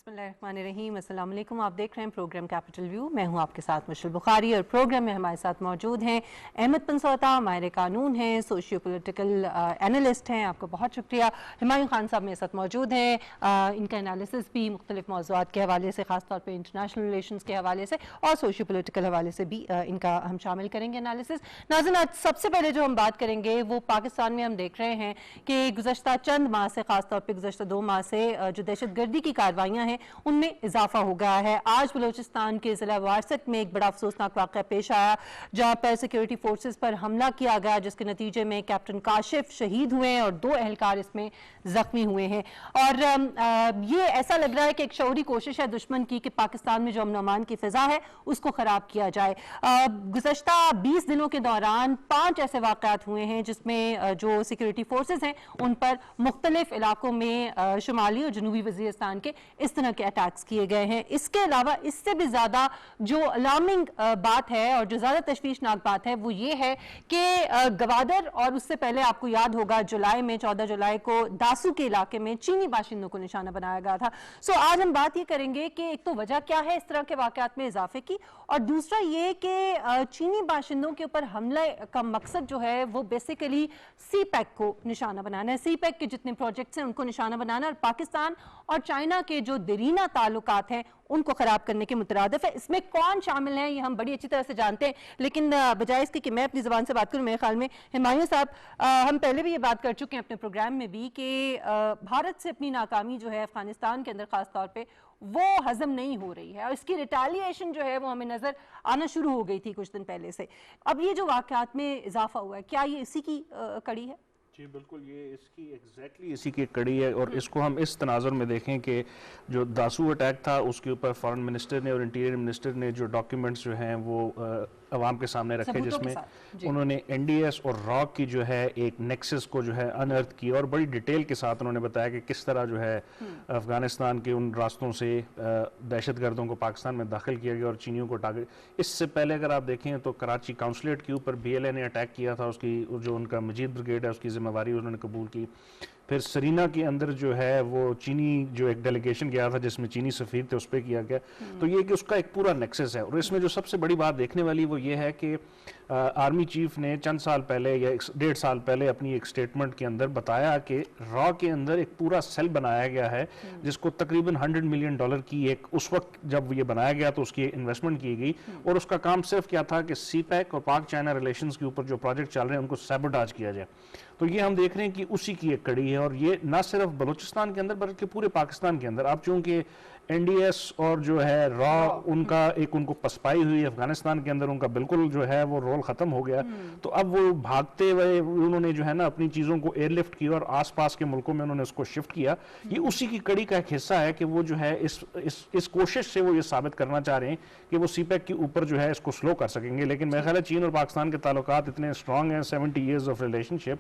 बिस्मिल्लाहिर्रहमानिर्रहीम। अस्सलाम वालेकुम। आप देख रहे हैं प्रोग्राम कैपिटल व्यू। मैं हूं आपके साथ मुशल बुखारी और प्रोग्राम में हमारे साथ मौजूद हैं अहमद पंसौता, माहिर कानून हैं, सोशियो पॉलिटिकल एनालिस्ट हैं। आपका बहुत शुक्रिया। हुमायूं खान साहब मेरे साथ मौजूद हैं। इनका एनालिसिस भी मुख्तलिफ मौज़ूआत के हवाले से, ख़ासतौर पर इंटरनेशनल रिलेशंस के हवाले से और सोशियो पॉलिटिकल हवाले से भी इनका हम शामिल करेंगे एनालिसिस। नाज़रीन, आज सबसे पहले जो हम बात करेंगे वो पाकिस्तान में हम देख रहे हैं कि गुज़श्ता चंद माह से, ख़ासतौर पर गुज़श्ता 2 माह से जो दहशतगर्दी की कार्रवाइयाँ हैं उनमें इजाफा हो गया है। आज बलूचिस्तान के ज़िला वारसत में एक बड़ा अफसोसनाक वाक़या पेश आया जहाँ पर सिक्योरिटी फोर्सेस पर हमला किया गया, जिसके नतीजे में कैप्टन काशिफ शहीद हुए हैं और 2 एहलकार इसमें ज़ख्मी हुए हैं। और ये ऐसा लग रहा है कि एक शऊरी कोशिश है दुश्मन की कि पाकिस्तान में जो अमन अमान की फ़िज़ा है उसको ख़राब किया जाए। गुज़श्ता 20 दिनों के दौरान 5 ऐसे वाक़यात हुए हैं जिसमें जो सिक्योरिटी फोर्सेस हैं उन पर मुख्तलिफ इलाकों में शुमाली और जनूबी वज़ीरिस्तान के इस तरह के अटैक्स किए गए हैं। इसके अलावा इससे भी ज़्यादा जो अलार्मिंग बात है और जो ज़्यादा तशवीशनाक बात है वो ये है कि गवादर और उससे पहले आपको याद होगा जुलाई में 14 जुलाई को दासू के इलाके में चीनी बाशिंदों को निशाना बनाया गया था। सो आज हम बात ये करेंगे कि एक तो वजह क्या है इस तरह के वाक़यात में इजाफे की, और दूसरा ये कि चीनी बाशिंदों के ऊपर हमले का मकसद जो है वो बेसिकली सी पैक को निशाना बनाना है। सी पैक के जितने प्रोजेक्ट्स हैं उनको निशाना बनाना और पाकिस्तान और चाइना के जो दरीना ताल्लुकात हैं उनको खराब करने के मुतरादिफ है। इसमें कौन शामिल हैं ये हम बड़ी अच्छी तरह से जानते हैं, लेकिन बजाय इसके कि मैं अपनी ज़बान से बात करूं, मेरे ख्याल में हुमायूं साहब, हम पहले भी ये बात कर चुके हैं अपने प्रोग्राम में भी कि भारत से अपनी नाकामी जो है अफगानिस्तान के अंदर खास तौर पे वो हजम नहीं हो रही है और इसकी रिटेलिएशन जो है वो हमें नजर आना शुरू हो गई थी कुछ दिन पहले से। अब ये जो वाक़यात में इजाफा हुआ है, क्या ये इसी की कड़ी है? जी बिल्कुल, ये इसकी एग्जैक्टली इसी की कड़ी है। और इसको हम इस तनाजुर में देखें कि जो दासू अटैक था उसके ऊपर फॉरेन मिनिस्टर ने और इंटीरियर मिनिस्टर ने जो डॉक्यूमेंट्स जो हैं वो अवाम के सामने रखे, जिसमें उन्होंने एनडीएस और रॉक की जो है एक नेक्सस को जो है अनअर्थ की और बड़ी डिटेल के साथ उन्होंने बताया कि किस तरह जो है अफगानिस्तान के उन रास्तों से दहशतगर्दों को पाकिस्तान में दाखिल किया गया और चीनियों को टारगेट। इससे पहले अगर आप देखें तो कराची काउंसलेट के ऊपर BLA ने अटैक किया था, उसकी जो उनका मजीद ब्रिगेड है उसकी जिम्मेवारी उन्होंने कबूल की। फिर सरीना के अंदर जो है वो चीनी जो एक डेलीगेशन गया था जिसमें चीनी सफीर थे उस पर किया गया। तो ये कि उसका एक पूरा नेक्सस है। और इसमें जो सबसे बड़ी बात देखने वाली वो ये है कि आर्मी चीफ ने चंद साल पहले या 1.5 साल पहले अपनी एक स्टेटमेंट के अंदर बताया कि रॉ के अंदर एक पूरा सेल बनाया गया है जिसको तकरीबन $100 मिलियन की एक, उस वक्त जब ये बनाया गया तो उसकी इन्वेस्टमेंट की गई और उसका काम सिर्फ क्या था कि CPEC और पाक चाइना रिलेशंस के ऊपर जो प्रोजेक्ट चल रहे हैं उनको सैबोटाज किया जाए। तो ये हम देख रहे हैं कि उसी की एक कड़ी है और ये ना सिर्फ बलूचिस्तान के अंदर बल्कि पूरे पाकिस्तान के अंदर। अब चूंकि NDS और जो है रॉ उनका एक उनको पसपाई हुई अफगानिस्तान के अंदर, उनका बिल्कुल जो है वो रोल खत्म हो गया, तो अब वो भागते हुए उन्होंने जो है ना अपनी चीज़ों को एयरलिफ्ट की और आसपास के मुल्कों में उन्होंने उसको शिफ्ट किया। ये उसी की कड़ी का एक हिस्सा है कि वो जो है इस कोशिश से वो ये साबित करना चाह रहे हैं कि वो CPEC के ऊपर जो है इसको स्लो कर सकेंगे। लेकिन मेरा ख्याल है चीन और पाकिस्तान के ताल्लुकात इतने स्ट्रॉन्ग हैं, 70 years ऑफ रिलेशनशिप,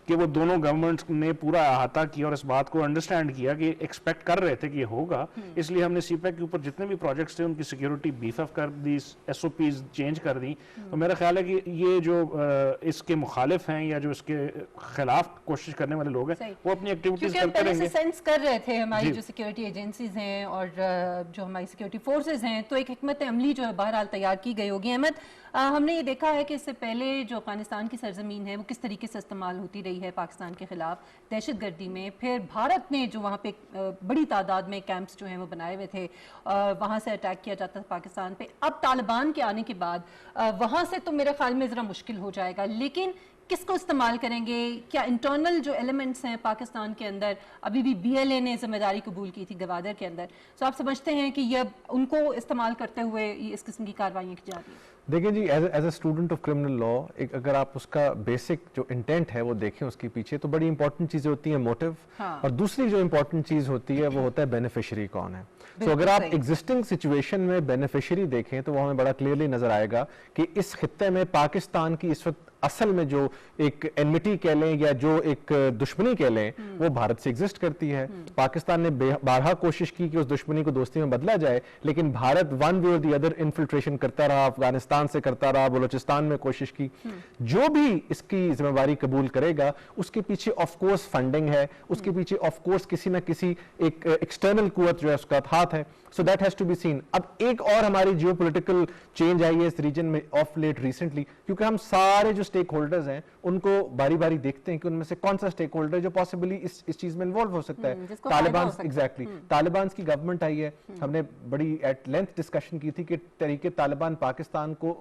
कि वो दोनों गवर्नमेंट्स ने पूरा अहाता किया और इस बात को अंडरस्टैंड किया कि एक्सपेक्ट कर रहे थे कि ये होगा। इसलिए हमने CPEC के ऊपर जितने भी प्रोजेक्ट्स थे उनकी सिक्योरिटी बीफ अप कर दी, SOPs चेंज कर दी। तो मेरा ख्याल है कि ये जो इसके मुखालिफ हैं या जो इसके खिलाफ कोशिश करने वाले लोग हैं वो अपनी एक्टिविटीज करते रहेंगे। सेंस कर रहे थे हमारी जो सिक्योरिटी एजेंसीज हैं और जो हमारी सिक्योरिटी फोर्सेज हैं, तो एक हिकमत अमली जो है बहरहाल तैयार की गई होगी। अहमद, हमने ये देखा है कि इससे पहले जो अफगानिस्तान की सरजमीन है वो किस तरीके से इस्तेमाल होती रही है पाकिस्तान के खिलाफ दहशतगर्दी में। फिर भारत ने जो वहाँ पे बड़ी तादाद में कैंप्स जो हैं वो बनाए हुए थे, वहाँ से अटैक किया जाता था पाकिस्तान पे। अब तालिबान के आने के बाद वहाँ से तो मेरे ख्याल में ज़रा मुश्किल हो जाएगा, लेकिन किसको इस्तेमाल करेंगे? क्या इंटरनल जो एलिमेंट्स हैं पाकिस्तान के अंदर, अभी भी BLA ने जिम्मेदारी कबूल की थी गवादर के अंदर, तो आप समझते हैं कि ये उनको इस्तेमाल करते हुए इस किस्म की कार्रवाइयाँ की जा रही है? देखिए जी, as a student of criminal law, एक अगर आप उसका बेसिक जो इंटेंट है वो देखें उसके पीछे, तो बड़ी इंपॉर्टेंट चीजें होती हैं मोटिव, और दूसरी जो इंपॉर्टेंट चीज होती है वो होता है बेनिफिशियरी कौन है। तो अगर आप एग्जिस्टिंग सिचुएशन में बेनिफिशियरी देखें तो वो हमें बड़ा क्लियरली नजर आएगा कि इस खित्ते में पाकिस्तान की इस वक्त असल में जो एक एनमिटी कह लें या जो एक दुश्मनी कह लें, वो भारत से एग्जिस्ट करती है। पाकिस्तान ने बारहा कोशिश की कि उस दुश्मनी को दोस्ती में बदला जाए, लेकिन भारत वन वे और दी अदर इन्फिल्ट्रेशन करता रहा, अफगानिस्तान से करता रहा, बलूचिस्तान में कोशिश की। जो भी इसकी जिम्मेवारी कबूल करेगा उसके पीछे ऑफ कोर्स फंडिंग है, उसके पीछे ऑफ कोर्स किसी ना किसी एक एक्सटर्नल कुवत जो है उसका हाथ है। So that has to be seen. अब एक और हमारी जियोपॉलिटिकल चेंज आई है इस रीजन में ऑफ लेट रिसेंटली, क्योंकि हम सारे जो स्टेक होल्डर्स हैं उनको बारी बारी देखते हैं कि उनमें से कौन सा स्टेक होल्डर जो पॉसिबली इस चीज में इन्वॉल्व हो सकता है। तालिबान, एग्जैक्टली, तालिबान की गवर्नमेंट आई है, हमने बड़ी एट लेंथ डिस्कशन की थी कि तरीके तालिबान पाकिस्तान को,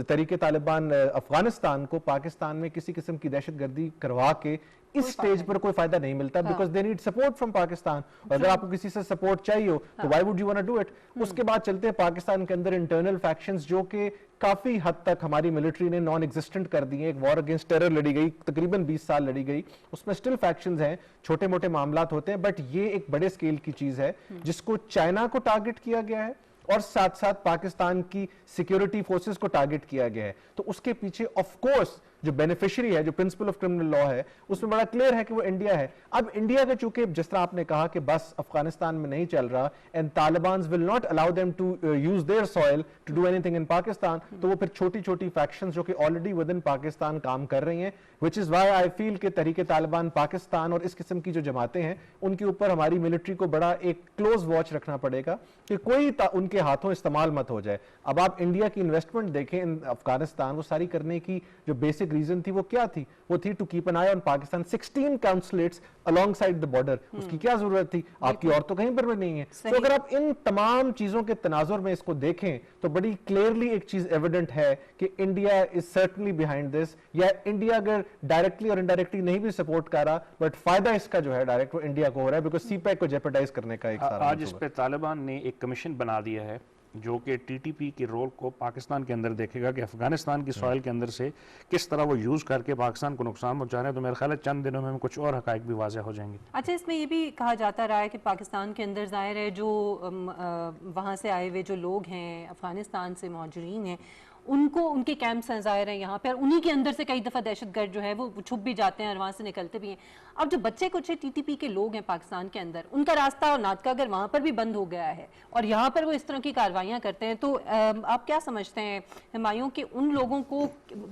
तरीके तालिबान अफगानिस्तान को पाकिस्तान में किसी किस्म की दहशतगर्दी करवा के इस स्टेज पर कोई फायदा नहीं मिलता, because they need support from Pakistan. और अगर आपको किसी से सपोर्ट चाहिए हो तो why would you want to do it. उसके बाद चलते हैं पाकिस्तान के अंदर इंटरनल फैक्शंस जो कि काफी हद तक हमारी मिलिट्री ने नॉन एग्जिस्टेंट कर दी है। एक वॉर अगेंस्ट टेरर लड़ी गई, तकरीबन 20 साल लड़ी गई, उसमें स्टिल फैक्शंस हैं, छोटे मोटे मामलात होते हैं, बट ये एक बड़े स्केल की चीज है जिसको चाइना को टारगेट किया गया है और साथ साथ पाकिस्तान की सिक्योरिटी फोर्सेस को टारगेट किया गया है। तो उसके पीछे ऑफ कोर्स जो बेनिफिशियरी है, जो प्रिंसिपल ऑफ क्रिमिनल लॉ है, उसमें बड़ा क्लियर है कि वो इंडिया है। अब इंडिया का चूंकि जिस तरह आपने कहा कि बस अफगानिस्तान में नहीं चल रहा and Taliban will not allow them to use their soil to do anything in Pakistan, तो वो फिर छोटी छोटी फैक्शंस जो कि ऑलरेडी विद इन पाकिस्तान काम कर रही हैं, which is why I feel कि तहरीके तालिबान पाकिस्तान और इस किस्म की जो जमातें हैं उनके ऊपर हमारी मिलिट्री को बड़ा एक क्लोज वॉच रखना पड़ेगा कि कोई उनके हाथों इस्तेमाल मत हो जाए। अब आप इंडिया की इन्वेस्टमेंट देखें इन अफगानिस्तान, वो सारी करने की जो बेसिक रीजन थी वो क्या थी? वो थी to keep an eye on Pakistan, 16 consulates alongside the border. उसकी क्या जरूरत थी? आपकी और तो कहीं पर भी नहीं है। तो अगर आप इन तमाम चीजों के तनाजुर में इसको देखें तो बड़ी क्लियरली एक चीज एविडेंट है कि India is certainly behind this, या इंडिया अगर डायरेक्टली और इनडायरेक्टली नहीं भी सपोर्ट कर रहा, बट फायदा इसका जो है डायरेक्ट वो इंडिया को हो रहा है, बिकॉज सीपैक को जेपरडाइज करने का एक सारा आज इस पे तालिबान ने एक कमीशन बना दिया है जो कि टीटीपी के रोल को पाकिस्तान के अंदर देखेगा कि अफगानिस्तान की सॉइल के अंदर से किस तरह वो यूज करके पाकिस्तान को नुकसान पहुंचा रहे हैं। तो मेरे ख्याल है चंद दिनों में कुछ और हकाइक भी वाज़ेह हो जाएंगे। अच्छा, इसमें ये भी कहा जाता रहा है कि पाकिस्तान के अंदर जाहिर है जो वहाँ से आए हुए जो लोग हैं, अफगानिस्तान से मुहाजिरीन हैं, उनको उनके कैंप्स हैं ज़ाहिर है यहाँ पे, और उन्हीं के अंदर से कई दफ़ा दहशतगर्द जो है वो छुप भी जाते हैं और वहाँ से निकलते भी हैं। अब जो बच्चे कुछ टीटीपी के लोग हैं पाकिस्तान के अंदर, उनका रास्ता और नाटका अगर वहाँ पर भी बंद हो गया है और यहाँ पर वो इस तरह की कार्रवाइयाँ करते हैं, तो आप क्या समझते हैं हुमायूं कि उन लोगों को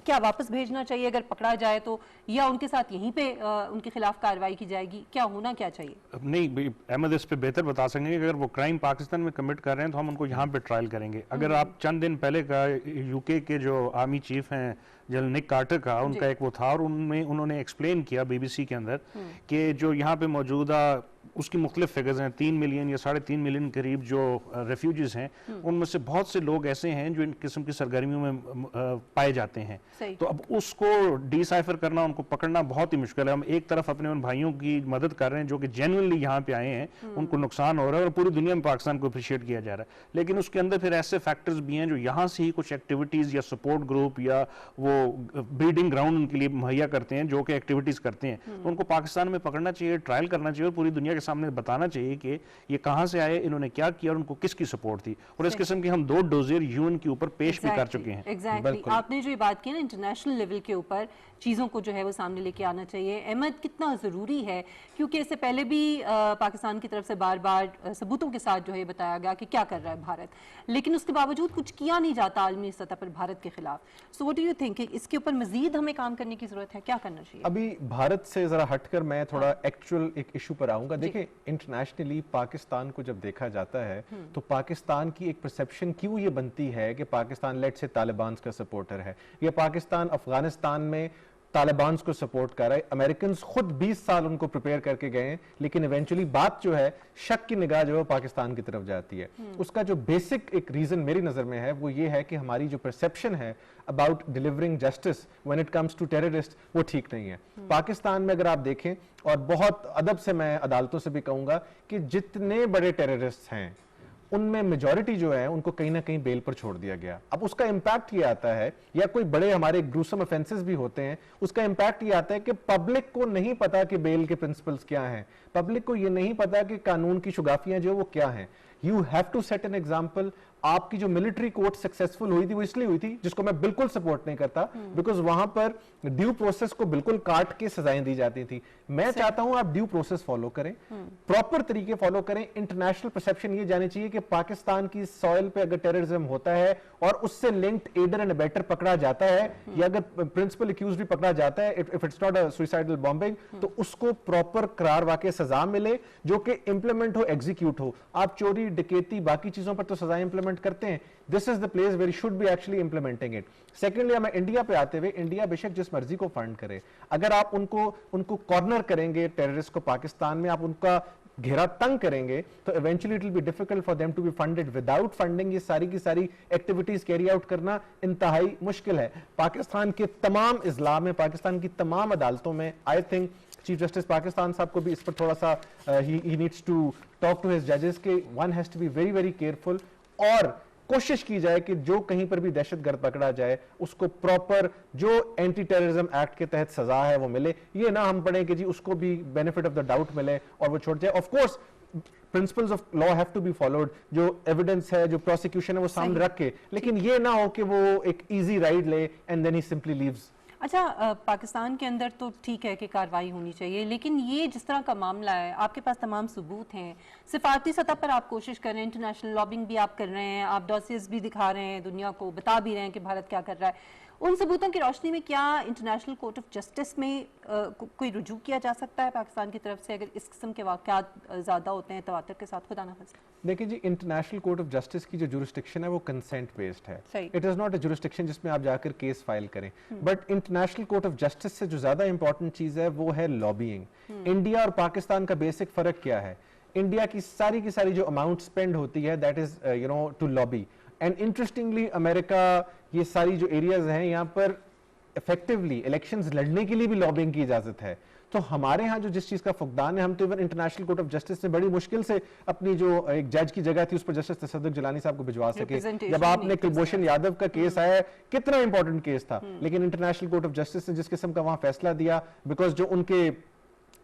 क्या वापस भेजना चाहिए अगर पकड़ा जाए तो, या उनके साथ यहीं पे उनके खिलाफ कार्रवाई की जाएगी? क्या होना क्या चाहिए? नहीं, अहमद इस पे बेहतर बता सकेंगे कि अगर वो क्राइम पाकिस्तान में कमिट कर रहे हैं तो हम उनको यहाँ पे ट्रायल करेंगे। अगर आप चंद दिन पहले का यूके के जो आर्मी चीफ हैं जनरल निक कार्टर का, उनका एक वो था और उनमें उन्होंने एक्सप्लेन किया बीबीसी के अंदर कि जो यहाँ पे मौजूदा उसकी मुख्तलिफ फिगर्स हैं, 3 मिलियन या 3.5 मिलियन करीब जो रेफ्यूजीज हैं, उनमें से बहुत से लोग ऐसे हैं जो इन किस्म की सरगर्मियों में पाए जाते हैं। तो अब उसको डिसाइफर करना, उनको पकड़ना बहुत ही मुश्किल है। हम एक तरफ अपने उन भाइयों की मदद कर रहे हैं जो कि जेन्युइनली यहाँ पे आए हैं, उनको नुकसान हो रहा है और पूरी दुनिया में पाकिस्तान को अप्रिशिएट किया जा रहा है, लेकिन उसके अंदर फिर ऐसे फैक्टर्स भी हैं जो यहाँ से ही कुछ एक्टिविटीज़ या सपोर्ट ग्रुप या वो ब्रीडिंग ग्राउंड उनके लिए मुहैया करते हैं जो कि एक्टिविटीज़ करते हैं। तो उनको पाकिस्तान में पकड़ना चाहिए, ट्रायल करना चाहिए और पूरी दुनिया के सामने बताना चाहिए कि ये कहां से आए, इन्होंने क्या किया और उनको किसकी सपोर्ट थी। और इस किस्म की हम 2 डोजियर यूएन के ऊपर पेश भी कर चुके हैं। एग्जैक्टली, आपने जो ये बात की ना इंटरनेशनल लेवल के ऊपर चीज़ों को जो है वो सामने लेके आना चाहिए। अहमद, कितना ज़रूरी है, क्योंकि इससे पहले भी पाकिस्तान की तरफ से बार बार सबूतों के साथ जो है बताया गया कि क्या कर रहा है भारत, लेकिन उसके बावजूद कुछ किया नहीं जाता आलमी सतह पर भारत के खिलाफ। So what do you think, इसके ऊपर मजीद हमें काम करने की जरूरत है? क्या करना चाहिए? अभी भारत से जरा हटकर मैं थोड़ा एक्चुअल एक इशू पर आऊंगा। देखिए, इंटरनेशनली पाकिस्तान को जब देखा जाता है तो पाकिस्तान की एक परसेप्शन क्यों ये बनती है कि पाकिस्तान लेट से तालिबान का सपोर्टर है, या पाकिस्तान अफगानिस्तान में तालिबान को सपोर्ट कर रहा है। अमेरिकन खुद 20 साल उनको प्रिपेयर करके गए हैं, लेकिन इवेंचुअली बात जो है शक की निगाह जो है पाकिस्तान की तरफ जाती है। उसका जो बेसिक एक रीजन मेरी नजर में है वो ये है कि हमारी जो परसेप्शन है about delivering justice when it comes to terrorist वो ठीक नहीं है। पाकिस्तान में अगर आप देखें, और बहुत अदब से मैं अदालतों से भी कहूंगा कि जितने बड़े टेररिस्ट हैं उनमें मेजॉरिटी जो है उनको कहीं ना कहीं बेल पर छोड़ दिया गया। अब उसका इंपैक्ट ये आता है, या कोई बड़े हमारे ग्रूसम ऑफेंसेस भी होते हैं, उसका इंपैक्ट ये आता है कि पब्लिक को नहीं पता कि बेल के प्रिंसिपल्स क्या हैं, पब्लिक को ये नहीं पता कि कानून की शुगाफियां जो वो क्या हैं। You have to set an example. आपकी जो मिलिट्री कोर्ट सक्सेसफुल हुई थी वो इसलिए हुई थी, जिसको मैं बिल्कुल सपोर्ट नहीं करता, बिकॉज वहां पर ड्यू प्रोसेस को बिल्कुल काट के सजाएं दी जाती थी। मैं चाहता हूं आप ड्यू प्रोसेस फॉलो करें, प्रॉपर तरीके फॉलो करें। इंटरनेशनल परसेप्शन ये जानी चाहिए कि पाकिस्तान की सॉइल पे अगर टेररिज्म होता है और उससे लिंक्ड एडर एंड अबेटर पकड़ा जाता है, या अगर प्रिंसिपल एक्यूज्ड भी पकड़ा जाता है, if it's not a suicidal bombing, तो उसको प्रॉपर करार वाकई सजा मिले जो कि इंप्लीमेंट हो, एग्जीक्यूट हो। आप चोरी, डकैती, बाकी चीजों पर तो सजा इंप्लीमेंट करते हैं, this is the place where should be actually implementing it. Secondly, हमें इंडिया पे आते हुए, इंडिया बेशक जिस मर्जी को फंड करे, अगर आप उनको कॉर्नर करेंगे टेररिस्ट को पाकिस्तान में, आप उनका घेरा तंग करेंगे, तो eventually it will be difficult for them to be funded. Without funding ये सारी की सारी एक्टिविटीज कैरी आउट करना इंतहाई मुश्किल है। पाकिस्तान के तमाम इजलाम में, पाकिस्तान की तमाम अदालतों में, I think chief justice Pakistan साहब को भी इस पर थोड़ा सा ही needs to talk to his जजेस के one has to be very very careful, और कोशिश की जाए कि जो कहीं पर भी दहशतगर्द पकड़ा जाए उसको प्रॉपर जो एंटी टेररिज्म एक्ट के तहत सजा है वो मिले। ये ना हम पढ़ें कि जी उसको भी बेनिफिट ऑफ द डाउट मिले और वो छोड़ जाए। Of course principles of law have to be followed, जो एविडेंस है, जो प्रोसिक्यूशन है, वो सामने रख के, लेकिन ये ना हो कि वो एक इजी राइड ले and then he simply leaves. अच्छा, पाकिस्तान के अंदर तो ठीक है कि कार्रवाई होनी चाहिए, लेकिन ये जिस तरह का मामला है, आपके पास तमाम सबूत हैं, सिफारती सतह पर आप कोशिश कर रहे हैं, इंटरनेशनल लॉबिंग भी आप कर रहे हैं, आप डॉसियर्स भी दिखा रहे हैं, दुनिया को बता भी रहे हैं कि भारत क्या कर रहा है, उन सबूतों की रोशनी में क्या इंटरनेशनल कोर्ट ऑफ जस्टिस में कोई रुजू किया जा सकता है पाकिस्तान की तरफ से, अगर इस किस्म के वाक़यात ज़्यादा होते हैं तवातर के साथ? खुदा ना खास्ता। देखिए जी, इंटरनेशनल कोर्ट ऑफ जस्टिस की जो जुरिस्डिक्शन है वो कंसेंट बेस्ड है, it is not a jurisdiction जिसमें आप जाकर केस फाइल करें। But international court of justice से जो ज्यादा इंपॉर्टेंट चीज है वो है लॉबिंग। इंडिया और पाकिस्तान का बेसिक फर्क क्या है? इंडिया की सारी जो अमाउंट स्पेंड होती है that is to lobby, and interestingly America, ये सारी जो एरियाज हैं यहाँ पर इफेक्टिवली इलेक्शंस लड़ने के लिए भी लॉबिंग की इजाजत है। तो हमारे यहाँ जो जिस चीज का फुकदान है, हम तो even international court of justice से बड़ी मुश्किल से अपनी जो एक जज की जगह थी उस पर जस्टिस तसद्दुक जिलानी साहब को भिजवा सके। जब आपने कुलभूषण यादव का केस आया, कितना इंपॉर्टेंट केस था, लेकिन इंटरनेशनल कोर्ट ऑफ जस्टिस ने जिस किस्म का वहां फैसला दिया, बिकॉज जो उनके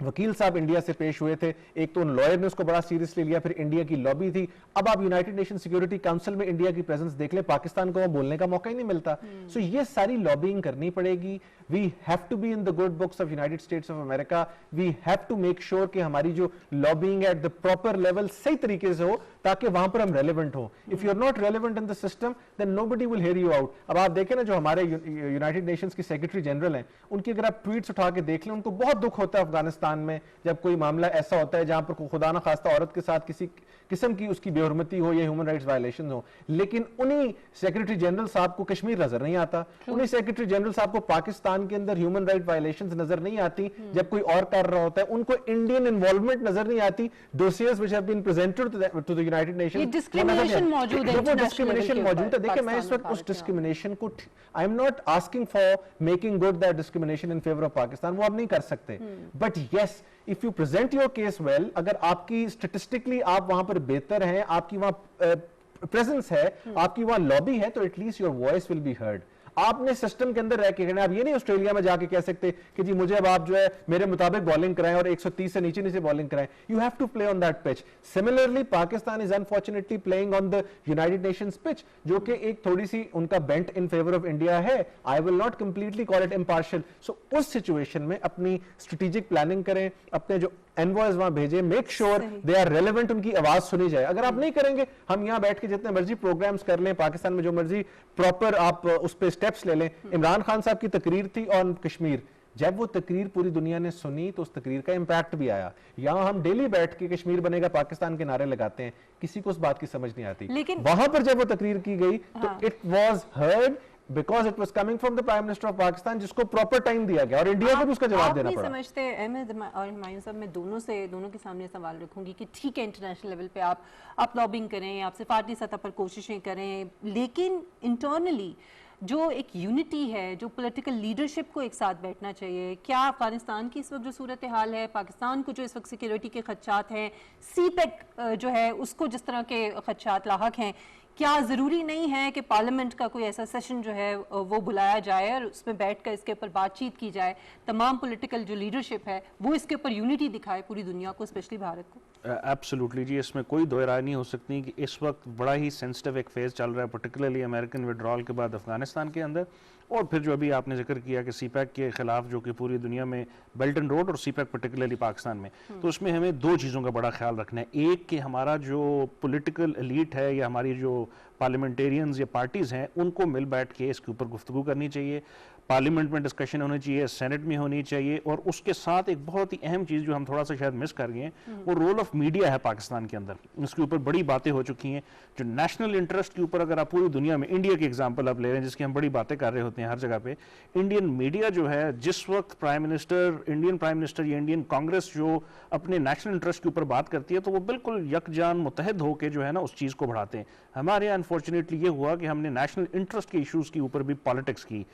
वकील साहब इंडिया से पेश हुए थे, एक तो उन लॉयर ने उसको बड़ा सीरियसली लिया, फिर इंडिया की लॉबी थी। अब आप यूनाइटेड नेशन सिक्योरिटी काउंसिल में इंडिया की प्रेजेंस देख ले, पाकिस्तान को वहां बोलने का मौका ही नहीं मिलता। सो ये सारी लॉबिंग करनी पड़ेगी। We have to be in the good books of United States of America. We have to make sure कि हमारी जो lobbying at the proper level सही तरीके से हो, ताकि वहां पर हम रेलिवेंट हो। If you are not relevant in the system then nobody will hear you out. अब आप देखें ना, जो हमारे यूनाइटेड नेशंस की सेक्रेटरी जनरल हैं, उनकी अगर आप ट्वीट्स उठा के देख लें, उनको बहुत दुख होता है अफगानिस्तान में जब कोई मामला ऐसा होता है जहां पर खुदा ना खास्ता औरत के साथ किसी किस्म की उसकी बेहुरमती हो या ह्यूमन राइट्स वायलेशन हो, लेकिन उन्हीं सेक्रेटरी जनरल साहब को कश्मीर नजर नहीं आता, उन्हीं सेक्रेटरी जनरल साहब को पाकिस्तान के अंदर ह्यूमन राइट वायलेशंस नजर नहीं आती जब कोई और कर रहा होता है, उनको इंडियन इन्वॉल्वमेंट नजर नहीं आती। Dossiers which have been presented to the United Nations, discrimination मौजूद है, वो डिस्क्रिमिनेशन मौजूद है। देखिए, मैं इस वक्त उस डिस्क्रिमिनेशन को, I am not asking for making good that discrimination in favour of Pakistan, वो आप नहीं कर सकते, but yes, if you present your case well, अगर आपकी स्टेटिस्टिकली आप वहां पर बेहतर हैं, आपकी वहां प्रेजेंस है, आपकी वहां लॉबी है, तो at least your voice will be heard. आपने सिस्टम के अंदर रह के करना, आप ये नहीं ऑस्ट्रेलिया में जाके कह सकते कि जी मुझे अब आप जो है मेरे मुताबिक बॉलिंग कराएं और 130 से नीचे बॉलिंग कराएं। You have to play on that pitch. Similarly Pakistan is unfortunately playing on the United Nations pitch, जो कि एक थोड़ी सी उनका bent in favour of India है। I will not completely call it impartial. So उस सिचुएशन में अपनी स्ट्रेटेजिक प्लानिंग करें, अपने जो एनवॉयज वहां भेजें, make sure they are relevant, उनकी आवाज सुनी जाए। अगर आप नहीं करेंगे, हम यहां बैठ के जितने मर्जी प्रोग्राम्स कर लें, पाकिस्तान में जो मर्जी प्रॉपर आप उस पर स्टेप्स ले लें। इमरान खान साहब की तकरीर थी ऑन कश्मीर, जब वो तकरीर पूरी दुनिया ने सुनी तो उस तकरीर का इंपैक्ट भी आया। यहां हम डेली बैठ के कश्मीर बनेगा पाकिस्तान के नारे लगाते हैं, किसी को उस बात की समझ नहीं आती, लेकिन वहां पर जब वो तकरीर की गई तो it was heard because it was coming from the Prime Minister of Pakistan, जिसको प्रॉपर टाइम दिया गया और इंडिया को भी उसका जवाब देना पड़ा। आप नहीं समझते, अहमद और हुमायूं साहब, मैं दोनों के सामने सवाल रखूंगी कि ठीक है, इंटरनेशनल लेवल पे आप लॉबिंग करें, आप सिफारती सतह पर कोशिशें करें, लेकिन इंटरनली जो एक यूनिटी है, जो पॉलिटिकल लीडरशिप को एक साथ बैठना चाहिए। क्या अफगानिस्तान की इस वक्त जो सूरत हाल है, पाकिस्तान को जो इस वक्त सिक्योरिटी के खदशात हैं, CPEC जो है उसको जिस तरह के खदशात लाहक हैं, क्या ज़रूरी नहीं है कि पार्लियामेंट का कोई ऐसा सेशन जो है वो बुलाया जाए और उसमें बैठकर इसके ऊपर बातचीत की जाए, तमाम पॉलिटिकल जो लीडरशिप है वो इसके ऊपर यूनिटी दिखाए पूरी दुनिया को, स्पेशली भारत को? एब्सोल्युटली जी, इसमें कोई दो राय नहीं हो सकती कि इस वक्त बड़ा ही सेंसिटिव एक फेज़ चल रहा है, पर्टिकुलरली अमेरिकन विड्रॉल के बाद अफगानिस्तान के अंदर, और फिर जो अभी आपने जिक्र किया कि सीपैक के खिलाफ जो कि पूरी दुनिया में बेल्ट एंड रोड और सीपैक पर्टिकुलरली पाकिस्तान में, तो उसमें हमें दो चीज़ों का बड़ा ख्याल रखना है। एक कि हमारा जो पॉलिटिकल एलीट है या हमारी जो पार्लियामेंटेरियंस या पार्टीज़ हैं, उनको मिल बैठ के इसके ऊपर गुफ्तगू करनी चाहिए, पार्लियामेंट में डिस्कशन होनी चाहिए, सेनेट में होनी चाहिए, और उसके साथ एक बहुत ही अहम चीज़ जो हम थोड़ा सा शायद मिस कर गए हैं, वो रोल ऑफ मीडिया है पाकिस्तान के अंदर। इसके ऊपर बड़ी बातें हो चुकी हैं। जो नेशनल इंटरेस्ट के ऊपर अगर आप पूरी दुनिया में इंडिया के एग्जाम्पल आप ले रहे हैं जिसकी हम बड़ी बातें कर रहे होते हैं हर जगह पे, इंडियन मीडिया जो है, जिस वक्त इंडियन प्राइम मिनिस्टर या इंडियन कांग्रेस जो अपने नेशनल इंटरेस्ट के ऊपर बात करती है, तो वो बिल्कुल यकजान मुतहद होकर जो है ना उस चीज़ को बढ़ाते हैं। हमारे यहाँ अनफॉर्चुनेटली ये हुआ कि हमने नेशनल इंटरेस्ट के इशूज़ के ऊपर भी पॉलिटिक्स की,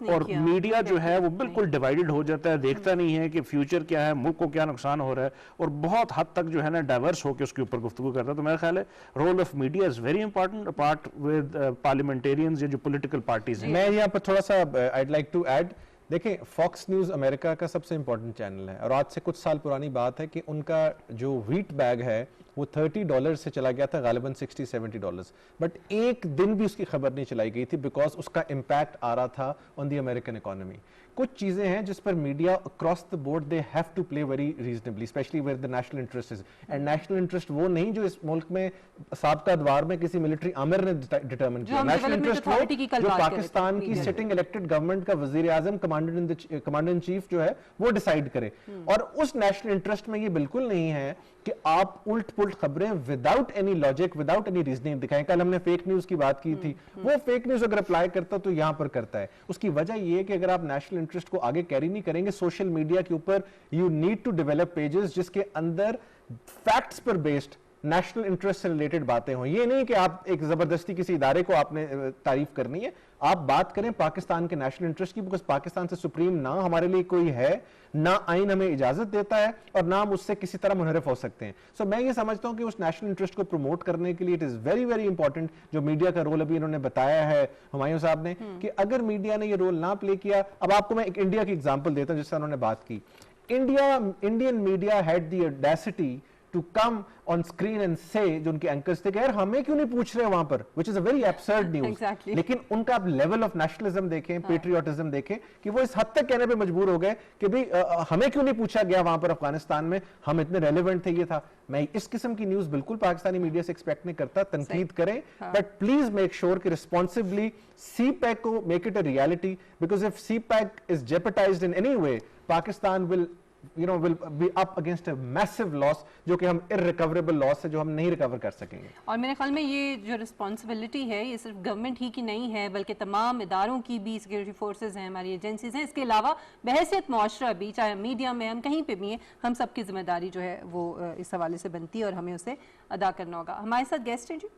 और मीडिया जो है वो बिल्कुल डिवाइडेड हो जाता है, देखता नहीं है कि फ्यूचर क्या है, मुल्क को क्या नुकसान हो रहा है, और बहुत हद तक जो है ना डाइवर्स होकर उसके ऊपर गुफ्तगू करता है। तो मेरा ख्याल है role of media is very important apart with parliamentarians या जो पॉलिटिकल पार्टीज हैं। मैं यहाँ पर थोड़ा सा I'd like to add, देखिए फॉक्स न्यूज़ अमेरिका का सबसे इंपॉर्टेंट चैनल है, और आज से कुछ साल पुरानी बात है कि उनका जो व्हीट बैग है वो $30 से चला गया था गालिबन $60-70, बट एक दिन भी उसकी खबर नहीं चलाई गई थी बिकॉज उसका इम्पैक्ट आ रहा था ऑन द अमेरिकन इकोनॉमी। कुछ चीजें हैं जिस पर media across the board they have to play very reasonably, specially where the national interest is, and national interest वो नहीं जो इस मुल्क में साबका दवार में किसी मिलिट्री आमिर ने डिटरमिन किया, नेशनल इंटरेस्ट वो जो पाकिस्तान की सिटिंग इलेक्टेड गवर्नमेंट का वजीर आजम कमांडर इन चीफ जो है वो डिसाइड करे। और उस नेशनल इंटरेस्ट में ये बिल्कुल नहीं है कि आप उल्ट पुल्ट खबरें without any logic, without any reasoning दिखाएं। कल हमने फेक न्यूज की बात की थी, वो फेक न्यूज अगर अप्लाई करता तो यहां पर करता है। उसकी वजह यह है कि अगर आप नेशनल इंटरेस्ट को आगे कैरी नहीं करेंगे सोशल मीडिया के ऊपर, you need to develop pages जिसके अंदर फैक्ट्स पर बेस्ड नेशनल इंटरेस्ट से रिलेटेड बातें हों। ये नहीं कि आप एक जबरदस्ती किसी इदारे को आपने तारीफ करनी है, आप बात करें पाकिस्तान के नेशनल इंटरेस्ट की, बिकॉज पाकिस्तान से सुप्रीम ना हमारे लिए कोई है, ना आइन हमें इजाजत देता है, और ना हम उससे किसी तरह मुनहरफ हो सकते हैं। सो मैं ये समझता हूं कि उस नेशनल इंटरेस्ट को प्रमोट करने के लिए it is very very important जो मीडिया का रोल अभी इन्होंने बताया है हुमायूं साहब ने, कि अगर मीडिया ने ये रोल ना प्ले किया, अब आपको मैं एक इंडिया की एग्जाम्पल देता हूं जिससे उन्होंने बात की। Indian media had the audacity to come on screen and say, जो उनके एंकर्स थे कि यार हमें क्यों नहीं पूछ रहे वहां पर, which is a very absurd news। Exactly. लेकिन उनका आप लेवल ऑफ नेशनलिज्म देखें, पेट्रियोटिज्म देखें, कि वो इस हद तक कहने पे मजबूर हो गए कि भाई हमें क्यों नहीं पूछा गया वहां पर अफगानिस्तान में, हम इतने रेलेवेंट थे। ये था, मैं इस किस्म की न्यूज बिल्कुल पाकिस्तानी मीडिया से एक्सपेक्ट नहीं करता, तनकीद करें, बट प्लीज मेक श्योर कि रिस्पॉन्सिबली सीपैक को make it a reality, because if CPEC is jeopardized in any way, Pakistan will be up against a massive loss, जो कि हम irrecoverable loss है जो हम नहीं रिकवर कर सकेंगे। और मेरे ख्याल में ये जो रिस्पॉन्सिबिलिटी है ये सिर्फ गवर्नमेंट ही की नहीं है, बल्कि तमाम इदारों की भी, सिक्योरिटी फोर्सेज हैं, हमारी एजेंसीज हैं, इसके अलावा बहैसियत मुआशरा भी, चाहे मीडिया में हम कहीं पे भी हैं, हम सबकी जिम्मेदारी जो है वो इस हवाले से बनती है और हमें उसे अदा करना होगा। हमारे साथ गेस्ट हैं जी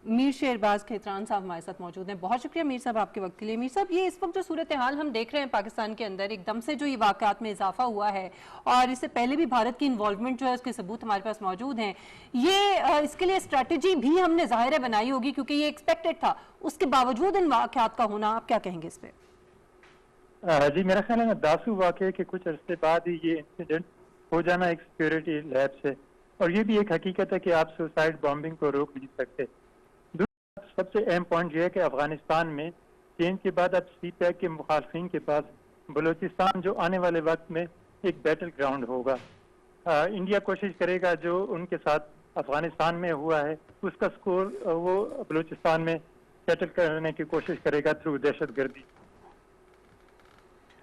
मीर शेरबाज खेतरान साहब हमारे साथ मौजूद हैं। बहुत शुक्रिया मीर साहब आपके वक्त के लिए। मीर साहब, ये इस वक्त जो सूरत हाल हम देख रहे हैं पाकिस्तान के अंदर, एकदम से जो ये वाक़यात में इजाफा हुआ है, और इससे पहले भी भारत की इन्वॉल्वमेंट जो है उसके सबूत हमारे पास मौजूद हैं, ये इसके लिए स्ट्रैटेजी भी हमने ज़ाहिर बनाई होगी क्योंकि ये एक्सपेक्टेड था, उसके बावजूद इन वाक़यात का होना, आप क्या कहेंगे इस पर? जी, मेरा ख्याल है दासू वाक़े के कुछ अरसे बाद ही ये इंसिडेंट हो जाना एक सिक्योरिटी लैब से, और ये भी एक हकीकत है कि आप सुसाइड बॉम्बिंग को रोक नहीं सकते। सबसे अहम पॉइंट यह है कि अफगानिस्तान में चेंज के बाद अब सीपैक के मुखालफिन के पास बलूचिस्तान जो आने वाले वक्त में एक बैटल ग्राउंड होगा। इंडिया कोशिश करेगा जो उनके साथ अफगानिस्तान में हुआ है उसका स्कोर वो बलूचिस्तान में सेटल करने की कोशिश करेगा थ्रू दहशतगर्दी,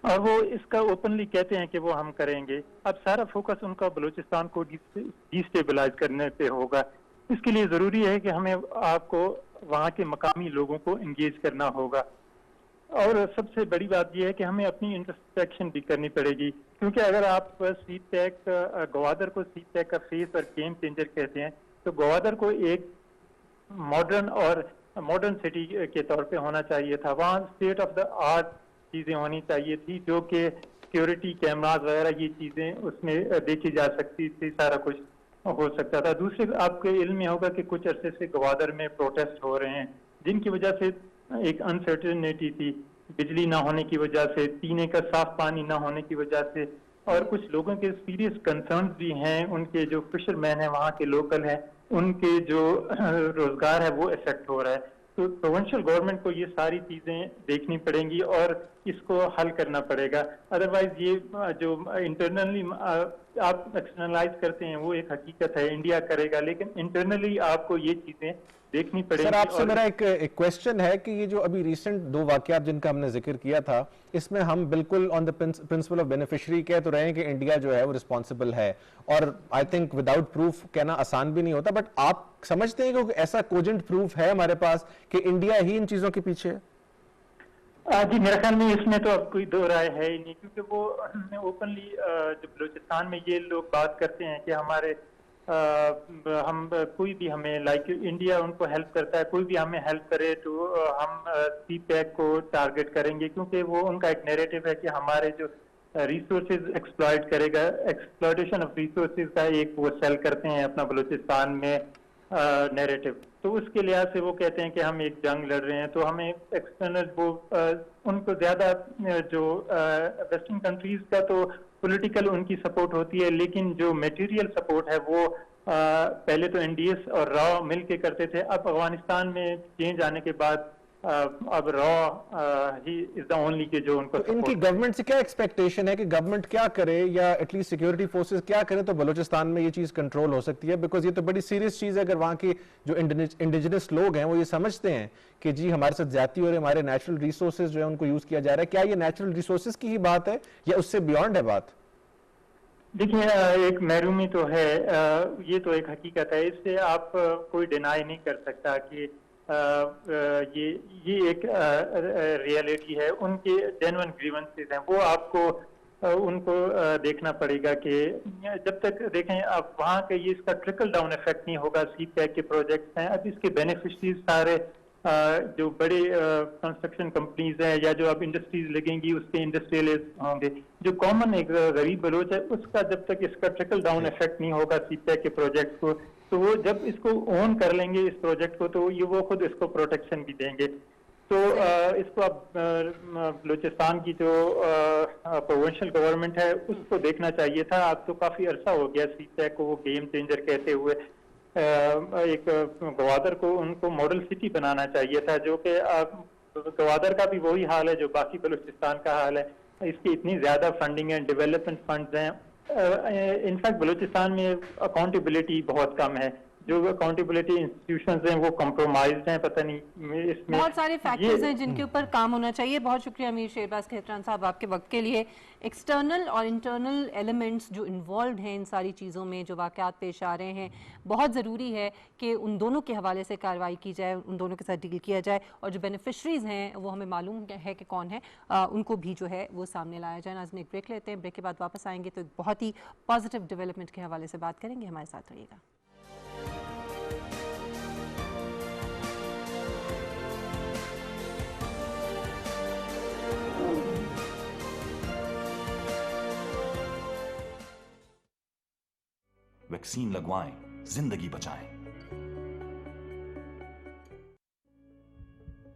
और वो इसका ओपनली कहते हैं कि वो हम करेंगे। अब सारा फोकस उनका बलूचिस्तान को डिस्टेबलाइज करने पे होगा। इसके लिए ज़रूरी है कि हमें आपको वहाँ के मकामी लोगों को इंगेज करना होगा, और सबसे बड़ी बात यह है कि हमें अपनी इंट्रोस्पेक्शन भी करनी पड़ेगी, क्योंकि अगर आप सीपैक गवादर को सीपैक का फेस और गेम चेंजर कहते हैं, तो गवादर को एक मॉडर्न सिटी के तौर पे होना चाहिए था। वहाँ स्टेट ऑफ द आर्ट चीज़ें होनी चाहिए थी, जो कि सिक्योरिटी कैमराज वगैरह ये चीज़ें उसमें देखी जा सकती थी, सारा कुछ हो सकता था। दूसरे, आपके इल्म में होगा कि कुछ अरसे से गवादर में प्रोटेस्ट हो रहे हैं, जिनकी वजह से एक अनसर्टेनिटी थी, बिजली ना होने की वजह से, पीने का साफ पानी ना होने की वजह से, और कुछ लोगों के सीरियस कंसर्न्स भी हैं, उनके जो फिशरमैन हैं वहाँ के लोकल हैं, उनके जो रोजगार है वो इफेक्ट हो रहा है। तो प्रोविंशियल गवर्नमेंट को ये सारी चीजें देखनी पड़ेंगी और इसको हल करना पड़ेगा। अदरवाइज ये जो इंटरनली आप एक्सटर्नलाइज करते हैं वो एक हकीकत है, इंडिया करेगा, लेकिन इंटरनली आपको ये चीजें देखनी पड़ेगी। सर आपसे मेरा एक क्वेश्चन है कि ये जो अभी रिसेंट 2 वाकयात जिनका हमने जिक्र किया था, इसमें हम बिल्कुल on the principle of beneficiary कह तो रहे हैं कि इंडिया जो है वो रिस्पॉन्सिबल है, और आई थिंक विदाउट प्रूफ कहना आसान भी नहीं होता, बट आप समझते हैं कि ऐसा कोजेंट प्रूफ है हमारे पास कि इंडिया ही इन चीजों के पीछे है? जी मेरे ख्याल में इसमें तो अब कोई दो राय है ही नहीं, क्योंकि वो ओपनली जो बलूचिस्तान में ये लोग बात करते हैं कि हमारे हम कोई भी हमें लाइक इंडिया उनको हेल्प करता है, कोई भी हमें हेल्प करे तो हम CPEC को टारगेट करेंगे, क्योंकि वो उनका एक नैरेटिव है कि हमारे जो रिसोर्सेज एक्सप्लॉइट करेगा, एक्सप्लॉइटेशन ऑफ रिसोर्सेज का एक वो सेल करते हैं अपना बलूचिस्तान में नैरेटिव। तो उसके लिहाज से वो कहते हैं कि हम एक जंग लड़ रहे हैं, तो हमें एक्सटर्नल वो उनको ज्यादा जो वेस्टर्न कंट्रीज का तो पॉलिटिकल उनकी सपोर्ट होती है, लेकिन जो मटेरियल सपोर्ट है वो पहले तो NDS और रॉ मिल के करते थे। अब अफगानिस्तान में चेंज आने के बाद अब raw he is the only के जो उनको तो इनकी गवर्नमेंट से क्या एक्सपेक्टेशन है कि गवर्नमेंट क्या करे या एटलीस्ट सिक्योरिटी फोर्सेस क्या करें तो बलूचिस्तान में ये चीज कंट्रोल हो सकती है? बिकॉज ये तो बड़ी सीरियस चीज है अगर वहां के जो इंडिजिनस लोग हैं वो ये समझते हैं कि जी हमारे साथ ज्यादती हो रही है, हमारे नेचुरल रिसोर्सेज जो है उनको यूज किया जा रहा है। क्या ये नेचुरल रिसोर्सेज की ही बात है या उससे बियॉन्ड है बात? देखिए एक महरूमी तो है, ये तो एक हकीकत है, इससे आप कोई डिनाई नहीं कर सकता कि ये एक रियलिटी है। उनके जेन्युइन ग्रीवेंसेस हैं, वो आपको उनको देखना पड़ेगा कि जब तक देखें अब वहाँ का ये इसका ट्रिकल डाउन इफेक्ट नहीं होगा। CPEC के प्रोजेक्ट्स हैं, अब इसके बेनिफिशरीज सारे जो बड़े कंस्ट्रक्शन कंपनीज हैं या जो अब इंडस्ट्रीज लगेंगी उसके इंडस्ट्रियलिस्ट होंगे। जो कॉमन एक गरीब बलोच है उसका जब तक इसका ट्रिकल डाउन इफेक्ट नहीं होगा CPEC के प्रोजेक्ट को, तो वो जब इसको ओन कर लेंगे इस प्रोजेक्ट को तो ये वो खुद इसको प्रोटेक्शन भी देंगे। तो इसको अब बलूचिस्तान की जो प्रोविंशियल गवर्नमेंट है उसको देखना चाहिए था। अब तो काफी अरसा हो गया CPEC को वो गेम चेंजर कहते हुए एक गवादर को उनको मॉडल सिटी बनाना चाहिए था, जो कि गवादर का भी वही हाल है जो बाकी बलूचिस्तान का हाल है। इसकी इतनी ज्यादा फंडिंग है, डेवलपमेंट फंड्स हैं, इनफैक्ट बलूचिस्तान में अकाउंटेबिलिटी बहुत कम है। जो अकाउंटेबिलिटी इंस्टीट्यूशंस हैं वो कॉम्प्रोमाइज्ड हैं, पता नहीं इसमें बहुत सारे फैक्टर्स हैं जिनके ऊपर काम होना चाहिए। बहुत शुक्रिया अमीर शेरबाज खेतरान साहब आपके वक्त के लिए। एक्सटर्नल और इंटरनल एलिमेंट्स जो इन्वॉल्व हैं इन सारी चीज़ों में जो वाक़यात पेश आ रहे हैं, बहुत ज़रूरी है कि उन दोनों के हवाले से कार्रवाई की जाए, उन दोनों के साथ डील किया जाए, और जो बेनिफिशरीज़ हैं वो हमें मालूम है कि कौन है, उनको भी जो है वो सामने लाया जाए। नाज़रीन एक ब्रेक लेते हैं, ब्रेक के बाद वापस आएंगे तो एक बहुत ही पॉजिटिव डेवलपमेंट के हवाले से बात करेंगे। हमारे साथ रहिएगा। वैक्सीन लगवाएं, जिंदगी बचाएं।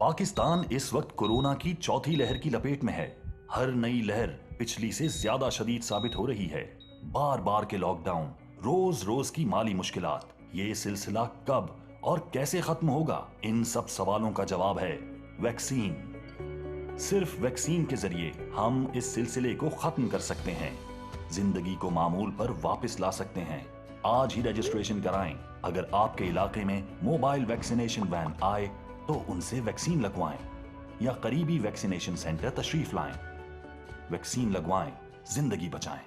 पाकिस्तान इस वक्त कोरोना की चौथी लहर की लपेट में है। हर नई लहर पिछली से ज्यादा शदीद साबित हो रही है। बार बार के लॉकडाउन, रोज रोज की माली मुश्किलात, ये सिलसिला कब और कैसे खत्म होगा? इन सब सवालों का जवाब है वैक्सीन। सिर्फ वैक्सीन के जरिए हम इस सिलसिले को खत्म कर सकते हैं, जिंदगी को मामूल पर वापस ला सकते हैं। आज ही रजिस्ट्रेशन कराएं। अगर आपके इलाके में मोबाइल वैक्सीनेशन वैन आए तो उनसे वैक्सीन लगवाएं या करीबी वैक्सीनेशन सेंटर तशरीफ लाएं। वैक्सीन लगवाएं, जिंदगी बचाएं।